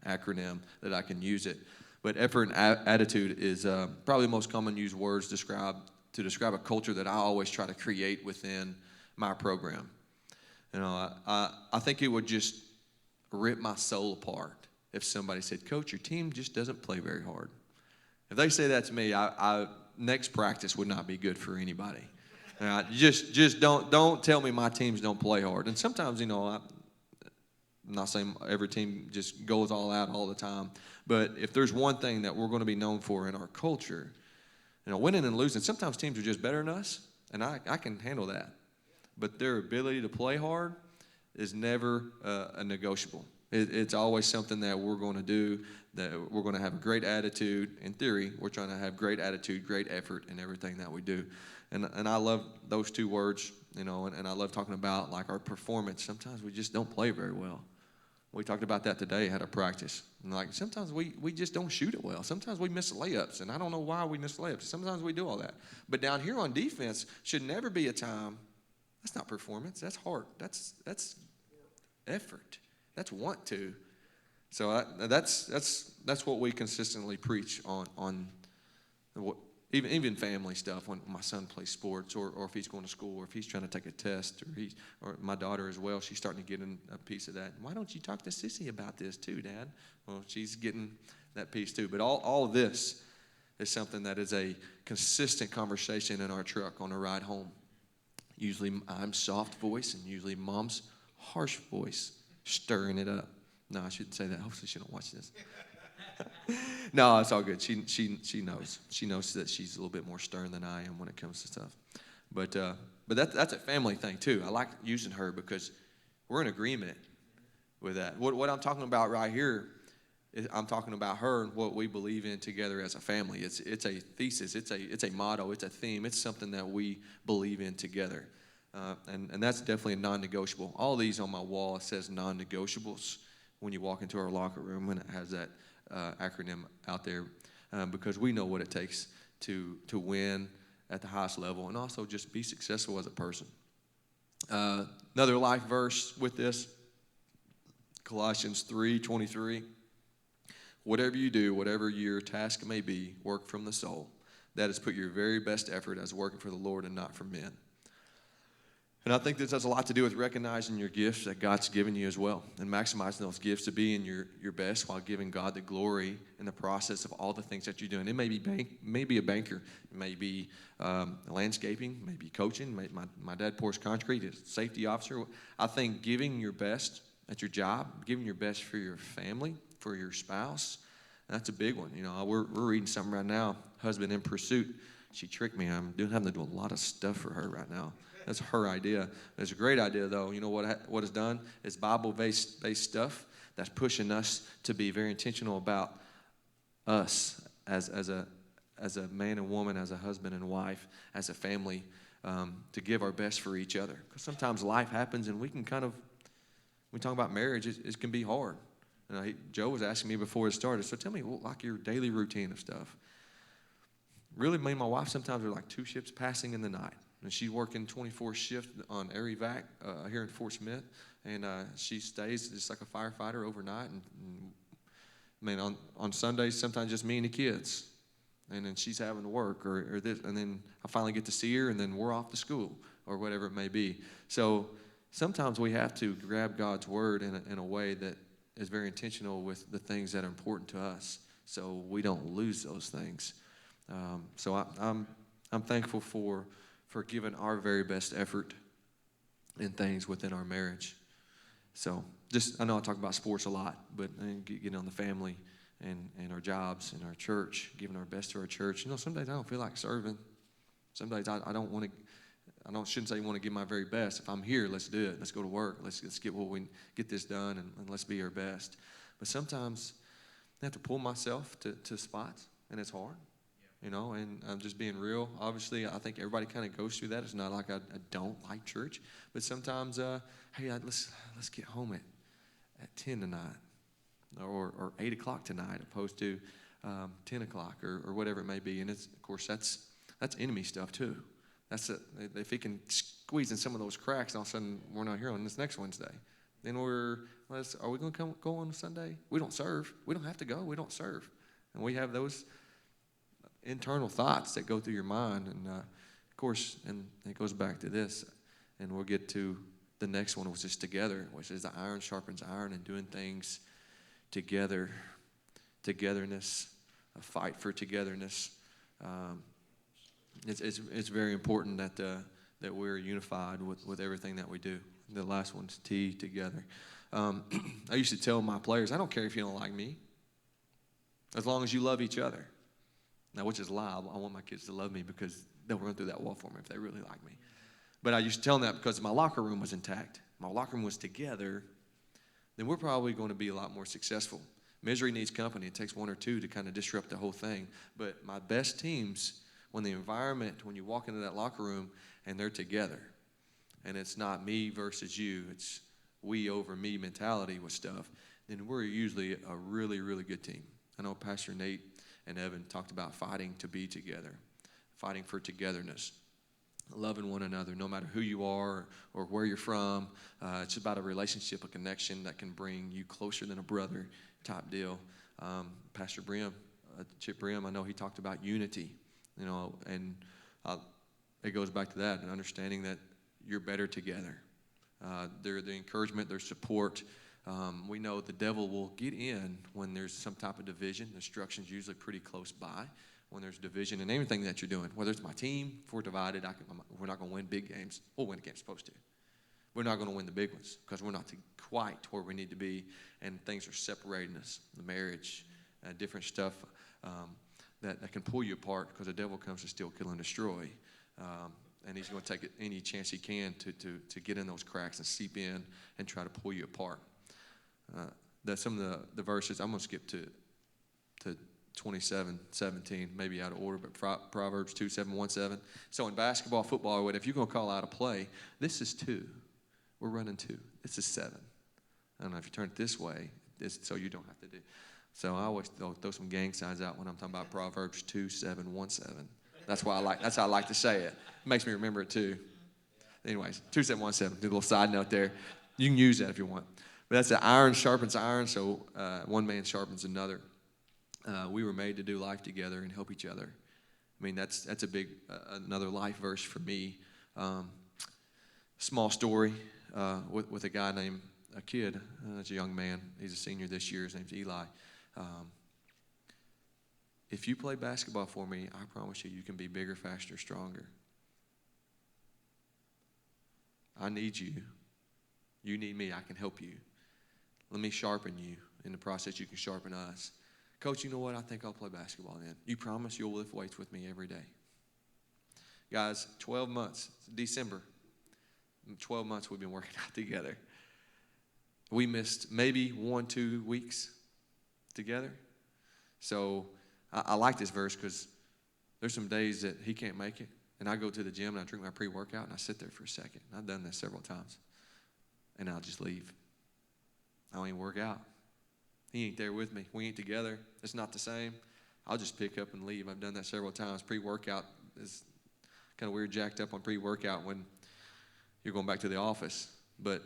acronym that I can use it. But effort and attitude is probably the most common used words to describe a culture that I always try to create within my program. You know, I think it would just rip my soul apart if somebody said, Coach, your team just doesn't play very hard. If they say that to me, next practice would not be good for anybody. Just don't tell me my teams don't play hard. And sometimes, you know, I'm not saying every team just goes all out all the time, but if there's one thing that we're going to be known for in our culture, you know, winning and losing, sometimes teams are just better than us, and I can handle that. But their ability to play hard is never a negotiable. It's always something that we're going to do, that we're going to have a great attitude. In theory, we're trying to have great attitude, great effort in everything that we do. And I love those 2 words, you know, and I love talking about, like, our performance. Sometimes we just don't play very well. We talked about that today at a practice. And, like, sometimes we just don't shoot it well. Sometimes we miss layups, and I don't know why we miss layups. Sometimes we do all that. But down here on defense should never be a time. That's not performance. That's heart. That's effort. That's want to. So that's what we consistently preach on what, even family stuff. When my son plays sports, or if he's going to school, or if he's trying to take a test, or my daughter as well, she's starting to get in a piece of that. Why don't you talk to Sissy about this too, Dad? Well, she's getting that piece too. But all of this is something that is a consistent conversation in our truck on a ride home. Usually I'm soft voice, and usually Mom's harsh voice, stirring it up. No, I shouldn't say that. Hopefully she don't watch this. No, it's all good. She knows. She knows that she's a little bit more stern than I am when it comes to stuff. But that's a family thing too. I like using her because we're in agreement with that. What I'm talking about right here is I'm talking about her and what we believe in together as a family. It's a thesis. It's a motto. It's a theme. It's something that we believe in together. And that's definitely a non-negotiable. All these on my wall, it says non-negotiables when you walk into our locker room, and it has that acronym out there because we know what it takes to win at the highest level and also just be successful as a person. Another life verse with this, Colossians 3:23. Whatever you do, whatever your task may be, work from the soul. That is, put your very best effort as working for the Lord and not for men. And I think this has a lot to do with recognizing your gifts that God's given you as well and maximizing those gifts to be in your best while giving God the glory in the process of all the things that you're doing. It may be a banker. It may be landscaping, maybe coaching. My dad pours concrete. He's a safety officer. I think giving your best at your job, giving your best for your family, for your spouse, that's a big one. You know, we're reading something right now, Husband in Pursuit. She tricked me. I'm having to do a lot of stuff for her right now. That's her idea. It's a great idea, though. You know what it's done? It's Bible-based stuff that's pushing us to be very intentional about us as a man and woman, as a husband and wife, as a family, to give our best for each other. Because sometimes life happens, and we talk about marriage, it can be hard. Joe was asking me before it started, so tell me, like your daily routine of stuff. Really, me and my wife sometimes are like two ships passing in the night. And she's working 24 shift on Air Evac here in Fort Smith, and she stays just like a firefighter overnight. And on Sundays, sometimes just me and the kids, and then she's having to work or this, and then I finally get to see her, and then we're off to school or whatever it may be. So sometimes we have to grab God's word in a way that is very intentional with the things that are important to us, so we don't lose those things. So I'm thankful for giving our very best effort in things within our marriage. So I know I talk about sports a lot, but getting on the family and our jobs and our church, giving our best to our church. You know, some days I don't feel like serving. Some days I don't want to. Shouldn't say I want to give my very best. If I'm here, let's do it. Let's go to work. Let's get this done and let's be our best. But sometimes I have to pull myself to spots, and it's hard. You know, and I'm just being real. Obviously, I think everybody kind of goes through that. It's not like I don't like church, but sometimes, hey, let's get home at 10 tonight, or 8 o'clock tonight, opposed to 10 o'clock or whatever it may be. And of course that's enemy stuff too. That's if he can squeeze in some of those cracks, all of a sudden we're not here on this next Wednesday. Then are we going to go on Sunday? We don't serve. We don't have to go. We don't serve, and we have those internal thoughts that go through your mind, and of course, and it goes back to this, and we'll get to the next one, which is together, which is the iron sharpens iron, and doing things together, togetherness, a fight for togetherness. It's very important that we're unified with everything that we do. The last one's T, together. I used to tell my players, I don't care if you don't like me, as long as you love each other. Now, which is a lie. I want my kids to love me because they'll run through that wall for me if they really like me. But I used to tell them that because my locker room was intact. My locker room was together. Then we're probably going to be a lot more successful. Misery needs company. It takes one or two to kind of disrupt the whole thing. But my best teams, when you walk into that locker room and they're together, and it's not me versus you, it's we over me mentality with stuff, then we're usually a really, really good team. I know Pastor Nate and Evan talked about fighting to be together, fighting for togetherness, loving one another, no matter who you are or where you're from. It's about a relationship, a connection that can bring you closer than a brother type deal. Pastor Brim, Chip Brim, I know he talked about unity, you know, and it goes back to that and understanding that you're better together. The encouragement, their support. We know the devil will get in when there's some type of division. Destruction's usually pretty close by. when there's division in anything that you're doing. Whether it's my team, if we're divided, we're not going to win big games. We'll win the games supposed to. We're not going to win the big ones because we're not quite where we need to be, and things are separating us. The marriage, different stuff that can pull you apart because the devil comes to steal, kill, and destroy. And he's going to take any chance he can to get in those cracks and seep in and try to pull you apart. That's some of the verses. I'm going to skip to 27:17, maybe out of order, but Proverbs 2:7-1-7. So in basketball, football, or whatever, if you're going to call out a play, this is 2. We're running 2. This is 7. I don't know if you turn it this way, so you don't have to do. So I always throw some gang signs out when I'm talking about Proverbs 2:7-1-7. That's how I like to say it. It makes me remember it too. Anyways, 2:7-1-7. Do a little side note there. You can use that if you want. But that's the iron sharpens iron, so one man sharpens another. We were made to do life together and help each other. I mean, that's a big another life verse for me. Small story with a guy named a kid. That's a young man. He's a senior this year. His name's Eli. If you play basketball for me, I promise you can be bigger, faster, stronger. I need you. You need me. I can help you. Let me sharpen you. In the process, you can sharpen us. Coach, you know what? I think I'll play basketball then. You promise you'll lift weights with me every day. Guys, 12 months. It's December. 12 months we've been working out together. We missed maybe 1-2 weeks together. So I like this verse because there's some days that he can't make it. And I go to the gym and I drink my pre-workout and I sit there for a second. I've done this several times. And I'll just leave. I don't even work out. He ain't there with me. We ain't together. It's not the same. I'll just pick up and leave. I've done that several times. Pre-workout is kind of weird, jacked up on pre-workout when you're going back to the office. But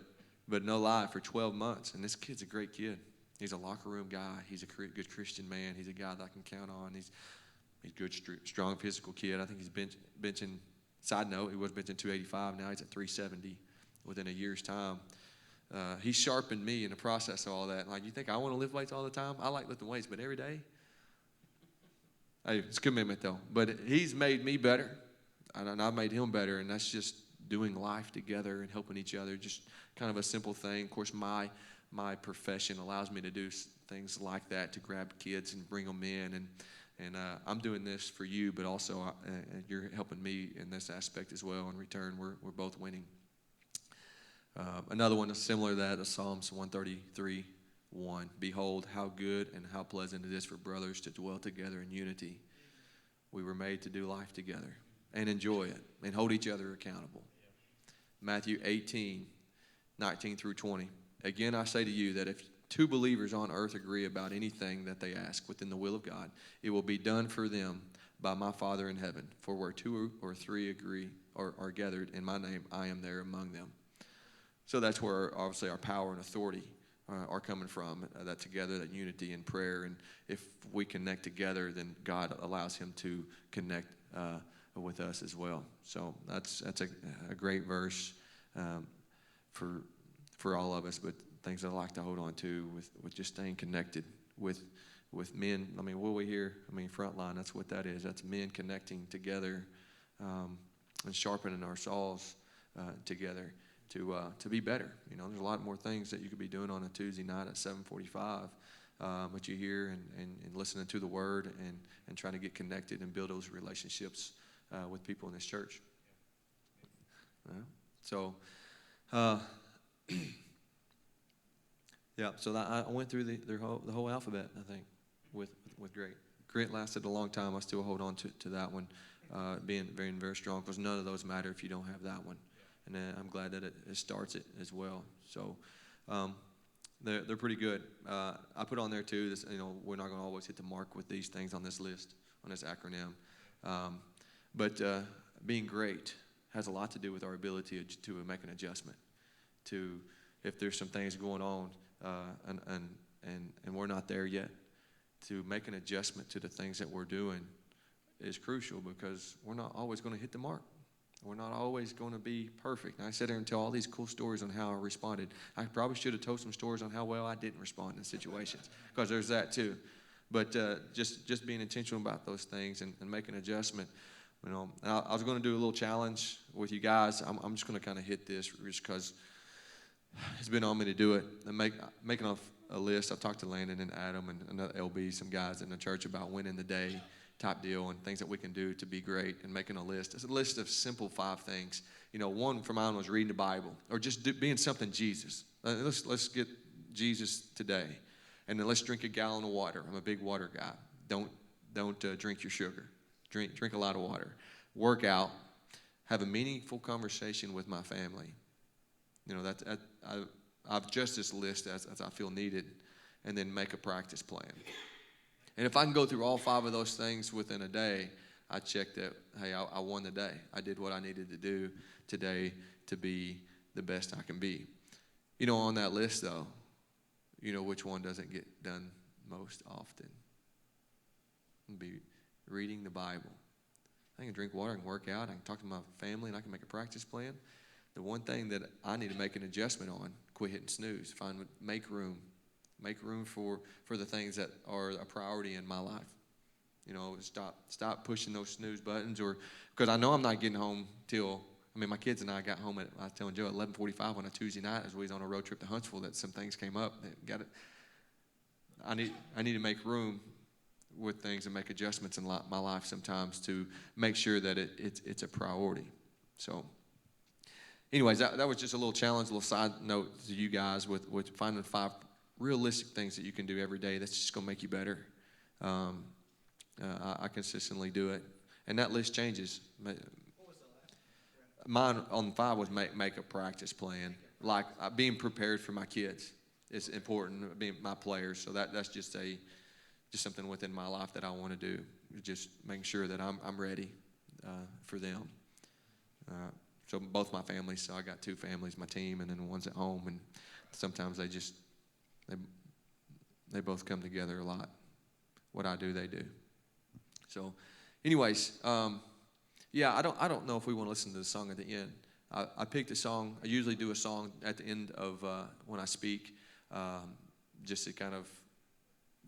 no lie, for 12 months, and this kid's a great kid. He's a locker room guy. He's a good Christian man. He's a guy that I can count on. He's good, strong physical kid. I think he's benching, side note, he was benching 285. Now he's at 370 within a year's time. He sharpened me in the process of all that. Like, you think I want to lift weights all the time? I like lifting weights, but every day? Hey, it's commitment, though. But he's made me better, and I've made him better, and that's just doing life together and helping each other. Just kind of a simple thing. Of course, my profession allows me to do things like that, to grab kids and bring them in. And I'm doing this for you, but also you're helping me in this aspect as well. In return, we're both winning. Another one that's similar to that is Psalms 133:1. Behold, how good and how pleasant it is for brothers to dwell together in unity. We were made to do life together and enjoy it and hold each other accountable. Matthew 18:19-20. Again, I say to you that if 2 believers on earth agree about anything that they ask within the will of God, it will be done for them by my Father in heaven. For where 2 or 3 agree or are gathered in my name, I am there among them. So that's where obviously our power and authority are coming from, that together, that unity and prayer. And if we connect together, then God allows him to connect with us as well. So that's a great verse for all of us, but things I like to hold on to with just staying connected with men. I mean, what we hear, Frontline, that's what that is. That's men connecting together and sharpening our saws together to be better. You know, there's a lot more things that you could be doing on a Tuesday night at 7:45, but you hear and listening to the Word and trying to get connected and build those relationships with people in this church. So I went through the whole alphabet, I think, with Grant. Grant lasted a long time. I still hold on to that one, being very, very strong, because none of those matter if you don't have that one. And I'm glad that it starts it as well. So they're pretty good. I put on there too, this, we're not going to always hit the mark with these things on this list, on this acronym. But being great has a lot to do with our ability to make an adjustment. To if there's some things going on and we're not there yet, to make an adjustment to the things that we're doing is crucial, because we're not always going to hit the mark. We're not always going to be perfect. And I sit there and tell all these cool stories on how I responded. I probably should have told some stories on how well I didn't respond in situations, because there's that too. But just being intentional about those things and making an adjustment. You know, and I was going to do a little challenge with you guys. I'm just going to kind of hit this just because it's been on me to do it. And making off a list. I've talked to Landon and Adam and another LB, some guys in the church about winning the day type deal and things that we can do to be great and making a list. It's a list of simple 5 things. You know, one for mine was reading the Bible or just being something Jesus. Let's get Jesus today. And then let's drink a gallon of water. I'm a big water guy. Don't drink your sugar. Drink a lot of water. Work out. Have a meaningful conversation with my family. You know, I've just this list as I feel needed, and then make a practice plan. And if I can go through all 5 of those things within a day, I check that, hey, I won the day. I did what I needed to do today to be the best I can be. You know, on that list, though, you know which one doesn't get done most often? It'd be reading the Bible. I can drink water, I can work out, I can talk to my family, and I can make a practice plan. The one thing that I need to make an adjustment on, quit hitting snooze. Make room. Make room for the things that are a priority in my life. You know, stop pushing those snooze buttons, or because I know I'm not getting home till, my kids and I got home I was telling Joe, at 11:45 on a Tuesday night as we was on a road trip to Huntsville, that some things came up. I need to make room with things and make adjustments in my life sometimes to make sure that it's a priority. So anyways, that was just a little challenge, a little side note to you guys with finding 5 realistic things that you can do every day that's just going to make you better. I consistently do it. And that list changes. Mine on 5 was make a practice plan. Like being prepared for my kids is important, being my players. So that's just something within my life that I want to do. Just making sure that I'm ready for them. So both my families, so I got 2 families, my team, and then one's at home, and sometimes they both come together a lot. What I do, they do. So, anyways, yeah, I don't know if we want to listen to the song at the end. I picked a song. I usually do a song at the end of when I speak, just to kind of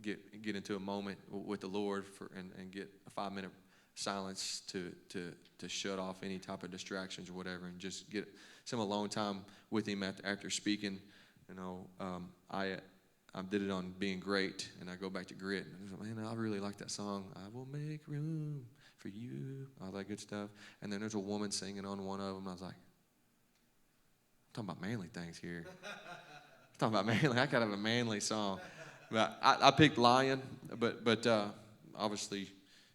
get into a moment with the Lord and get a 5-minute silence to shut off any type of distractions or whatever, and just get some alone time with Him after speaking. You know, I did it on Being Great, and I go back to Grit. And man, I really like that song. I will make room for you, all that good stuff. And then there's a woman singing on one of them. I was like, I'm talking about manly things here. I'm talking about manly. I gotta have a manly song. But I picked Lion, but obviously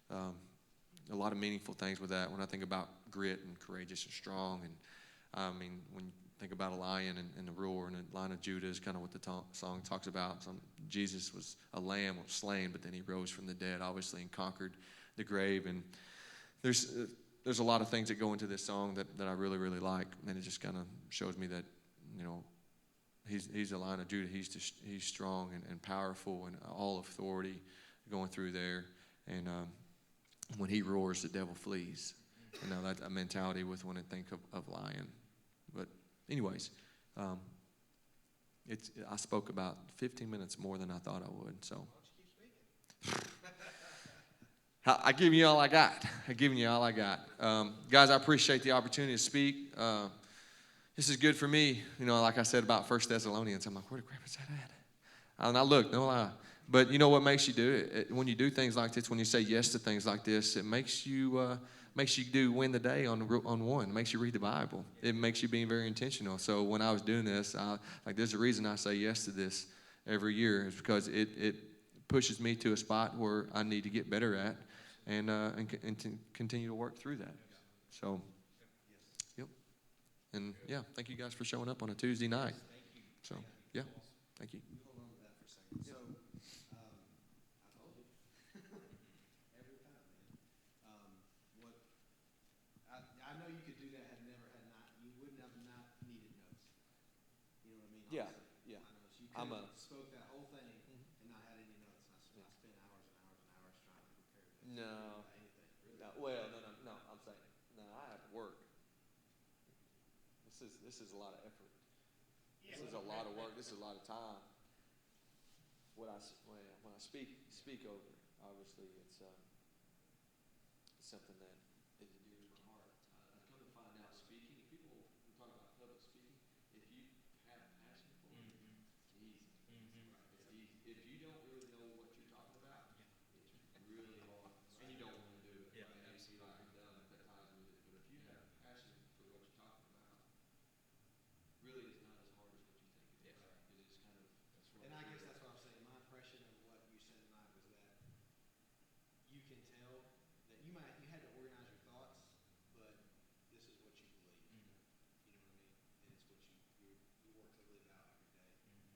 a lot of meaningful things with that when I think about grit and courageous and strong. And when you think about a lion and the roar and the Lion of Judah is kind of what the song talks about. Jesus was a lamb, was slain, but then He rose from the dead, obviously, and conquered the grave. And there's a lot of things that go into this song that I really, really like. And it just kind of shows me that, you know, He's the Lion of Judah. He's strong and powerful and all authority going through there. And when He roars, the devil flees. You know, that's a mentality with when I think of lion. But anyways, I spoke about 15 minutes more than I thought I would. So I give you all I got. Guys, I appreciate the opportunity to speak. This is good for me. You know, like I said about 1 Thessalonians, I'm like, where the crap is that at? And I look, no lie. But you know what makes you do it? When you do things like this, when you say yes to things like this, it makes you win the day on one. It makes you read the Bible. It makes you being very intentional. So when I was doing this, there's a reason I say yes to this every year. Is because it pushes me to a spot where I need to get better at and to continue to work through that. So, yep. And yeah, thank you guys for showing up on a Tuesday night. So, yeah, thank you. Hold on to that for a second. So, I told you. Every time, man. I know you could do that you wouldn't have not needed notes. You know what I mean? Yeah, Honestly. yeah. I know. So you could have spoke that whole thing and not had any notes. I spent hours and hours and hours trying to prepare this. No. Anything. Really. No. I'm saying, no, I have to work. This is a lot of effort. This is a lot of work. This is a lot of time. when I speak over, obviously it's something that is dear to my heart. I've come to find out speaking, if people we talk about public speaking, if you have a passion for it, it's easy. It's easy. If you don't really know what you're talking about, it's really hard, and you don't want to do it. Yeah, right? absolutely. You're like, done, cut ties with it. But if you have a passion for what you're talking about, really it's not as hard as what you think it is. Yeah. It is kind of. And I guess that's what I'm saying. My impression of what you said tonight was that you can tell that you had to organize your thoughts, but this is what you believe. You know what I mean? And it's what you work to live out every day.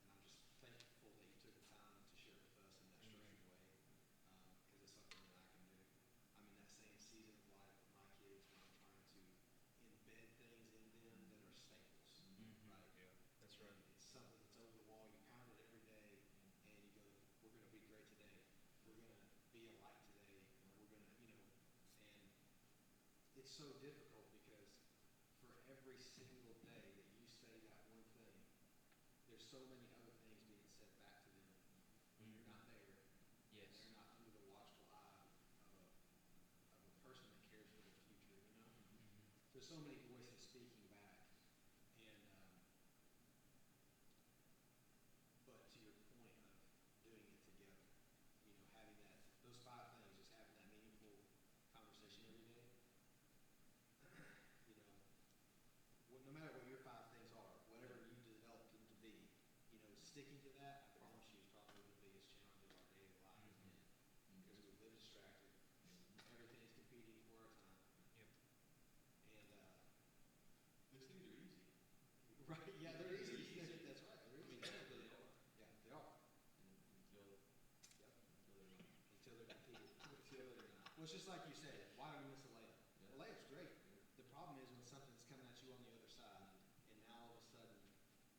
And I'm just thankful that you took the time to share with us in that structured way, because it's something that I can do. I'm in that same season of life with my kids where I'm trying to embed things in them that are staples, right? Yeah, that's right. It's something that's over the wall. You pound it every day, and you go, "We're going to be great today. We're going to be a light today. We're going to, And it's so difficult because for every single day that you say that one thing, there's so many other things being said back to them when you're not there. Yes. And they're not under the watchful eye of a person that cares for their future. There's so many voices speaking back, and but to your point of doing it together, having those 5 things, just having that meaningful conversation every day. No matter what your 5 things are, whatever you develop them to be, sticking to that, I promise you, is probably the biggest challenge of our daily life, isn't it? Because we live distracted, everything is competing for our time, Yep. and Those things are easy. right, yeah, they're easy. They're easy. That's right. They're I mean, easy. technically they are. Yeah, they are. Until Yep. they're not. Until they're competing. Until they're not. Well, it's just like you said. Why do we miss a layup? Yeah. The layup's great. The problem is when something's coming at you on the other side, and now all of a sudden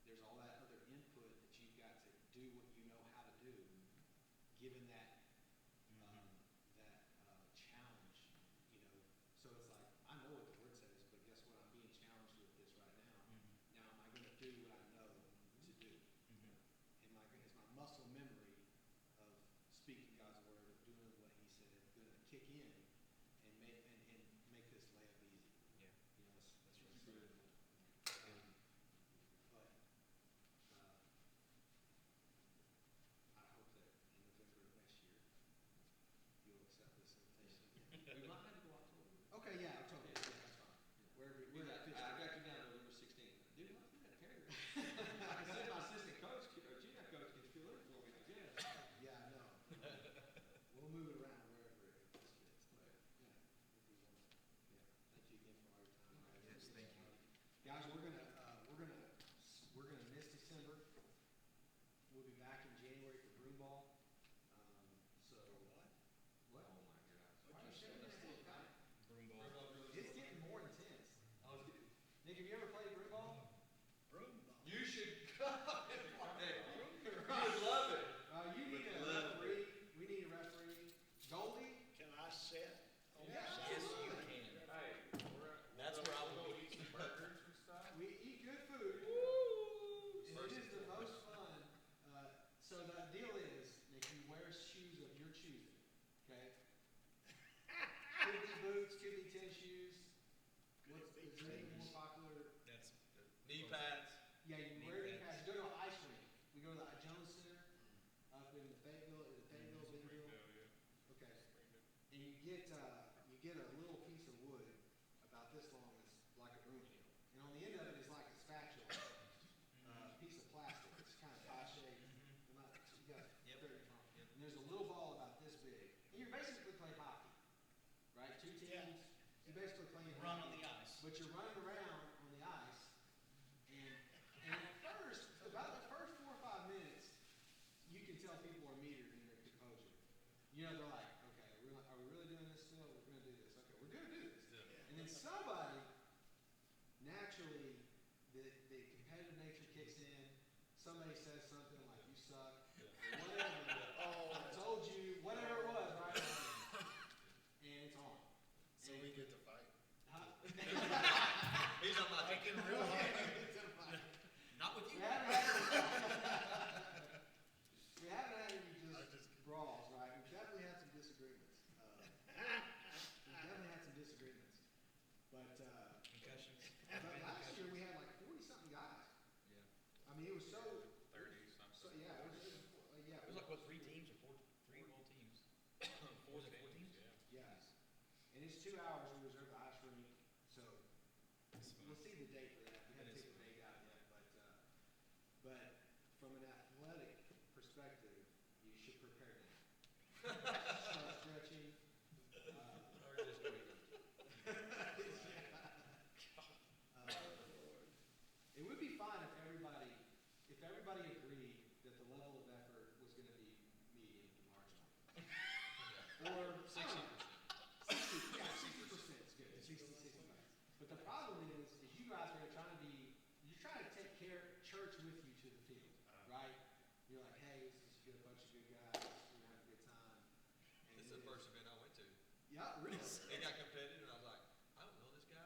there's all that other input that you've got to do what you know how to do, given that challenge. So it's like I know what the word says, but guess what? I'm being challenged with this right now. Now, am I going to do what I know to do? Is my muscle memory of speaking God's word, of doing what He said, going to kick in and make this layup easy? Yeah. That's right. so important. But I hope that in November of next year you'll accept this invitation again. We might have to go October. Okay, yeah, October. Yeah, that's fine. Wherever We got, it fits. I got you down November 16th. Dude, I think I carry it. I said my assistant coach, or GM coach, can fill in for me, I guess. Yeah, I know. We'll move it around wherever it fits. But yeah, if we want. Yeah. Thank you again for all your time. Yes, thank you. Guys, we're gonna miss December. We'll be back in January for Broom Ball. So what? Oh my gosh. Why are you shaking your head, guy? Broom ball. It's getting more intense. I was getting, Nick, have you ever played Broom Ball? Broom ball. you should come and play. You would love it. You need a referee. We need a referee. Goalie? Can I sit? on the Yeah. side? Yes, you can. Hey, That's where I will go be. eat some burgers and stuff. We eat good food. And it is the most fun. So the deal is, Nick, you wear shoes of your choosing. Okay? Could be boots, could be tennis shoes. Is there anything more popular? That's Knee pads. Yeah, you Knee wear knee pads. pads. Go to an ice rink. We go to the Jones Center up in Fayetteville. Is it Fayetteville, Bentonville? Okay. And you get a little piece of wood about this long, that's like a broom handle, and on the end of it is like a spatula, piece of plastic. It's kind of pie shaped. You guys, Yep. very wrong. And there's a little ball about this big. And you basically play hockey, right? 2 teams. Yeah. You basically playing Run hockey, on the ice. but you're running around on the ice, and at first, about the first 4 or 5 minutes, you can tell people are metered in their composure. They're like, okay, are we really doing this still? We're going to do this. Okay, we're going to do this. And then somebody, naturally, the competitive nature kicks in. Somebody says something like, you suck, or whatever. Oh, I told you, whatever it was, right? And it's on. so we get to fight. Huh? He's on my Fighting real hard. It's on. Not with you. We haven't had mean, it was so, 30 something. so, yeah, it was, yeah. It was like, what, 3 teams or 4, 3 whole teams? 4 teams? Yeah. Yes. And it's 2 hours, we reserve the ice rink, so we'll see the date for that. We haven't taken the date out yet, but from an athletic perspective, you should prepare now. Start stretching. Or just wait. It would be fine if everybody agreed that the level of effort was gonna be medium to marginal. Or 60%. 60% is good, 65. But the problem is you guys are you're trying to take church with you to the field, right? You're like, hey, this is a good bunch of good guys, we're gonna have a good time. And This is the first event I went to. Yeah, really? It got competitive, and I was like, I don't know this guy.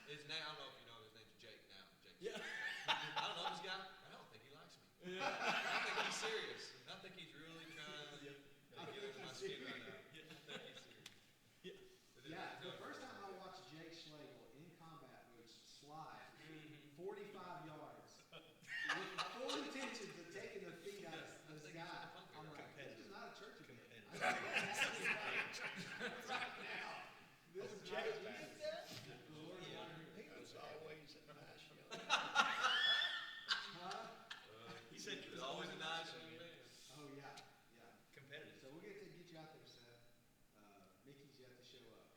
His name, I don't know if you know, his name's Jake now. Jake. Yeah. I don't know this guy. I don't think he likes me. I think he's serious. I think he's really trying to get under my skin right now. I think he's serious. Yeah, the first time I watched Jake Schlegel in combat boots slide 45 yards with full intentions of taking the feet out of this guy, I'm like, this is not a church event. Right now, this is not Jesus. The Lord is not here. He was always a nice young man. Huh? He said There's always a nice young man. Oh, yeah, yeah. competitive. So we'll get you out there, Seth. Mickey's yet to show up.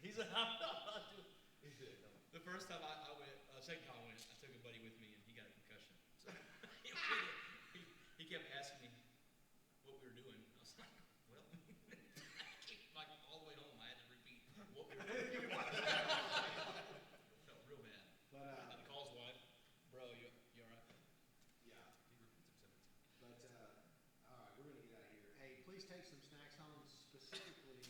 He's a, I'm not doing. The first time I went, second time I went, I took a buddy with me and he got a concussion. So he kept asking me what we were doing. I was like, well, like all the way home, I had to repeat what we were doing. Felt real bad. But, I called his wife, bro, you all right? yeah. He repeats himself. But, all right, we're gonna get out of here. Hey, please take some snacks home, specifically